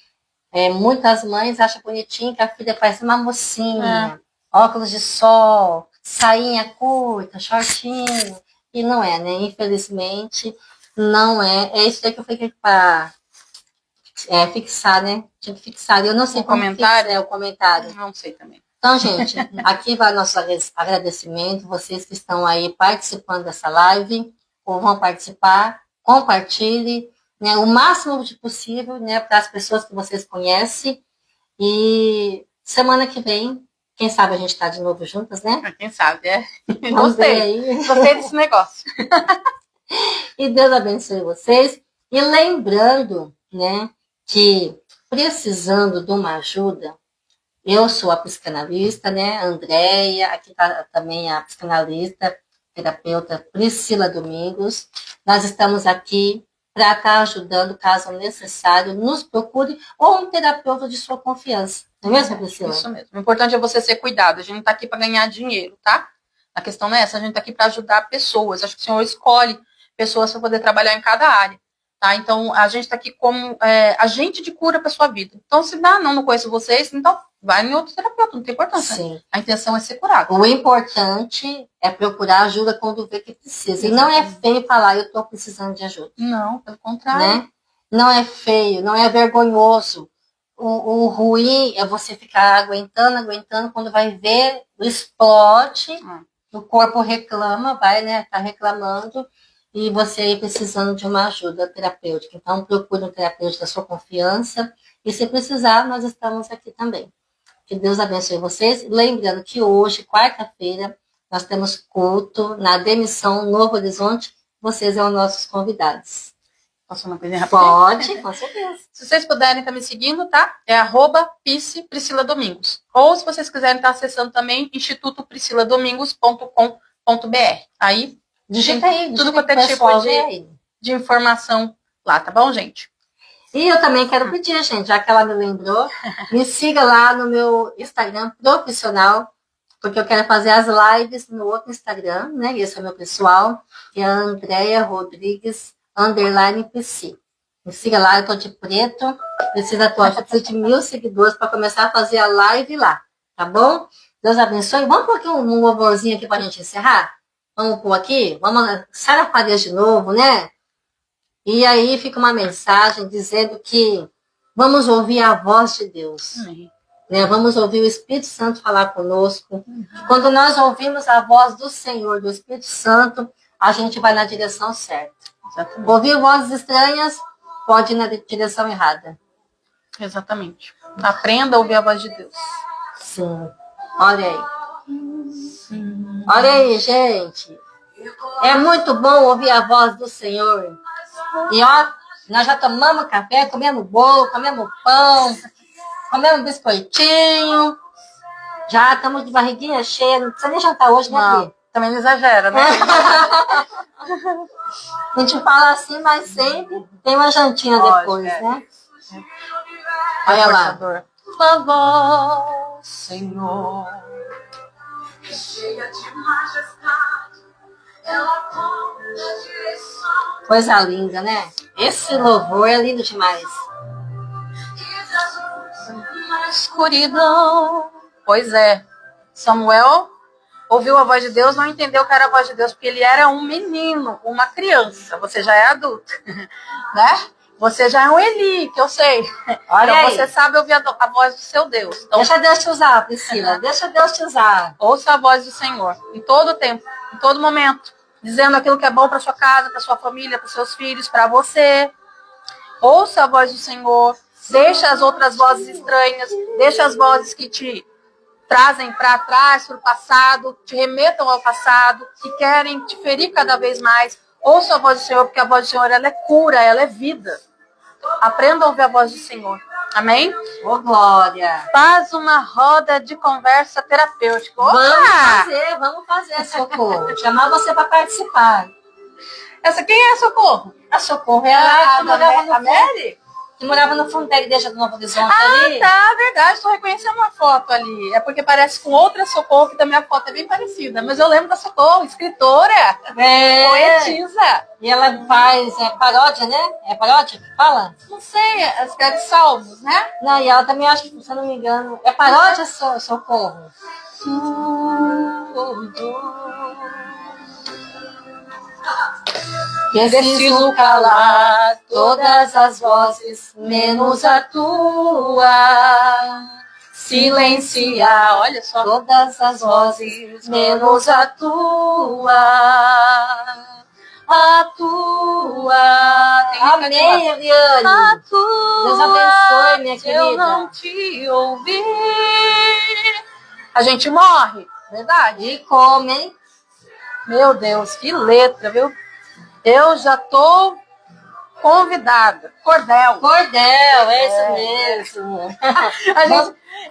muitas mães acham bonitinho que a filha parece uma mocinha, óculos de sol, sainha curta, shortinho, e não é, né? Infelizmente, não é. É isso aí que eu falei para fixar, né? Tinha que fixar. Eu não sei como comentário? O comentário. Não sei também. Então, gente, aqui vai o nosso agradecimento, vocês que estão aí participando dessa live, ou vão participar, compartilhe, né, o máximo de possível, né, para as pessoas que vocês conhecem. E semana que vem, quem sabe a gente está de novo juntas, né? Quem sabe, Gostei desse negócio. E Deus abençoe vocês. E lembrando, né, que precisando de uma ajuda, eu sou a psicanalista, né, Andréia, aqui está também a psicanalista, terapeuta Priscila Domingos. Nós estamos aqui para estar ajudando, caso necessário, nos procure, ou um terapeuta de sua confiança. Não é mesmo, Priscila? Isso mesmo. O importante é você ser cuidado. A gente não está aqui para ganhar dinheiro, tá? A questão não é essa, a gente está aqui para ajudar pessoas. Acho que o senhor escolhe pessoas para poder trabalhar em cada área. Tá? Então, a gente está aqui como agente de cura para sua vida. Então, se não conheço vocês, então vai em outro terapeuta, não tem importância. Sim. A intenção é ser curado. O importante é procurar ajuda quando vê que precisa. Exatamente. E não é feio falar, eu estou precisando de ajuda. Não, pelo contrário. Né? Não é feio, não é vergonhoso. O ruim é você ficar aguentando, quando vai ver, explode, o corpo reclama, tá reclamando, e você aí precisando de uma ajuda terapêutica. Então, procure um terapeuta da sua confiança, e se precisar, nós estamos aqui também. Que Deus abençoe vocês. Lembrando que hoje, quarta-feira, nós temos culto na Demissão Novo Horizonte. Vocês são nossos convidados. Posso falar uma coisinha rapidinho? Pode, com certeza. Se vocês puderem estar me seguindo, tá? É @Pice Priscila Domingos. Ou se vocês quiserem estar acessando também, institutoprisciladomingos.com.br. Aí, Digita aí, tudo digita quanto é pro tipo pessoal ver aí. de informação lá, tá bom, gente? E eu também quero pedir, gente, já que ela me lembrou, me siga lá no meu Instagram profissional, porque eu quero fazer as lives no outro Instagram, né? Esse é o meu pessoal, que é a Andréia Rodrigues _PC. Me siga lá, eu tô de preto, preciso de 1.000 seguidores para começar a fazer a live lá, tá bom? Deus abençoe. Vamos pôr aqui um louvorzinho aqui pra gente encerrar? Vamos pôr aqui? Vamos, Sara Farias de novo, né? E aí fica uma mensagem dizendo que vamos ouvir a voz de Deus. Né? Vamos ouvir o Espírito Santo falar conosco. Quando nós ouvimos a voz do Senhor, do Espírito Santo, a gente vai na direção certa. Exatamente. Ouvir vozes estranhas pode ir na direção errada. Exatamente. Aprenda a ouvir a voz de Deus. Sim. Olha aí. Olha aí, gente. É muito bom ouvir a voz do Senhor. E ó, nós já tomamos café, comemos bolo, comemos pão, comemos biscoitinho. Já estamos de barriguinha cheia, não precisa nem jantar hoje, né, Não, Bia? também não exagera, né? A gente fala assim, mas sempre tem uma jantinha depois, né? Olha lá. Tua voz, Senhor, cheia de majestade, ela aponta a direção. Coisa linda, né? Esse louvor é lindo demais. na escuridão. Pois é, Samuel ouviu a voz de Deus, não entendeu que era a voz de Deus, porque ele era um menino, uma criança. Você já é adulto, né? Você já é um Eli, que eu sei. Olha então aí. você sabe ouvir a voz do seu Deus. Então, Deixa Deus te usar, Priscila. Deixa Deus te usar. ouça a voz do Senhor em todo tempo, em todo momento, dizendo aquilo que é bom para sua casa, para sua família, para seus filhos, para você. Ouça a voz do Senhor. Deixa as outras vozes estranhas. Deixa as vozes que te trazem para trás, para o passado, te remetam ao passado, que querem te ferir cada vez mais. Ouça a voz do Senhor, porque a voz do Senhor ela é cura, ela é vida. Aprenda a ouvir a voz do Senhor. Amém? Ô, Glória. Faz uma roda de conversa terapêutica. Opa! Vamos fazer, Socorro. Chamar você para participar. Essa quem é Socorro? A Socorro é a que morava no a Mary? Que morava no fundo da igreja do Novo Horizonte ali. Tá, verdade, estou reconhecendo uma foto ali. É porque parece com outra Socorro, que também a foto é bem parecida. Mas eu lembro da Socorro, escritora, poetisa. E ela faz paródia, né? É paródia que fala? Não sei, escreve salmos, né? Não, e ela também acho que, se eu não me engano, é paródia, Socorro. Preciso calar todas as vozes, menos a tua. Silenciar, olha só, todas as vozes, menos a tua. A tua. Amém, Eliane. A tua. Deus abençoe, minha querida. Eu não te ouvi. A gente morre, verdade? E come, hein? Meu Deus, que letra, viu? Eu já tô convidada. Cordel. Cordel, é isso mesmo.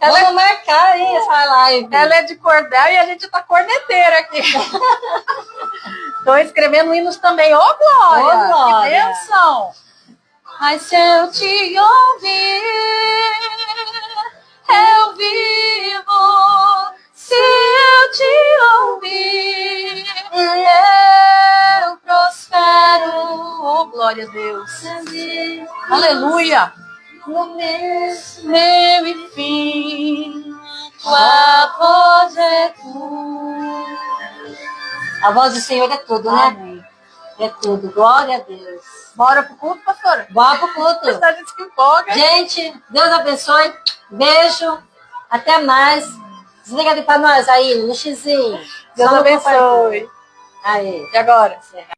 Vamos marcar aí essa live. Ela é de cordel e a gente tá corneteira aqui. Tô escrevendo hinos também. Ô, Glória! Ô, Glória. Que bênção! Mas se eu te ouvir, eu vivo. Se eu te ouvir, eu prospero. Oh, glória a Deus. Aleluia. Começo, Meu e fim, tua voz é tu. A voz do Senhor é tudo, né? Amém. É tudo. Glória a Deus. Bora pro culto, pastora? Bora pro culto. A gente se empolga. Gente, Deus abençoe. Beijo. Até mais. Desliga ali pra nós aí, no xizinho. Deus Só no abençoe. Aí. E agora?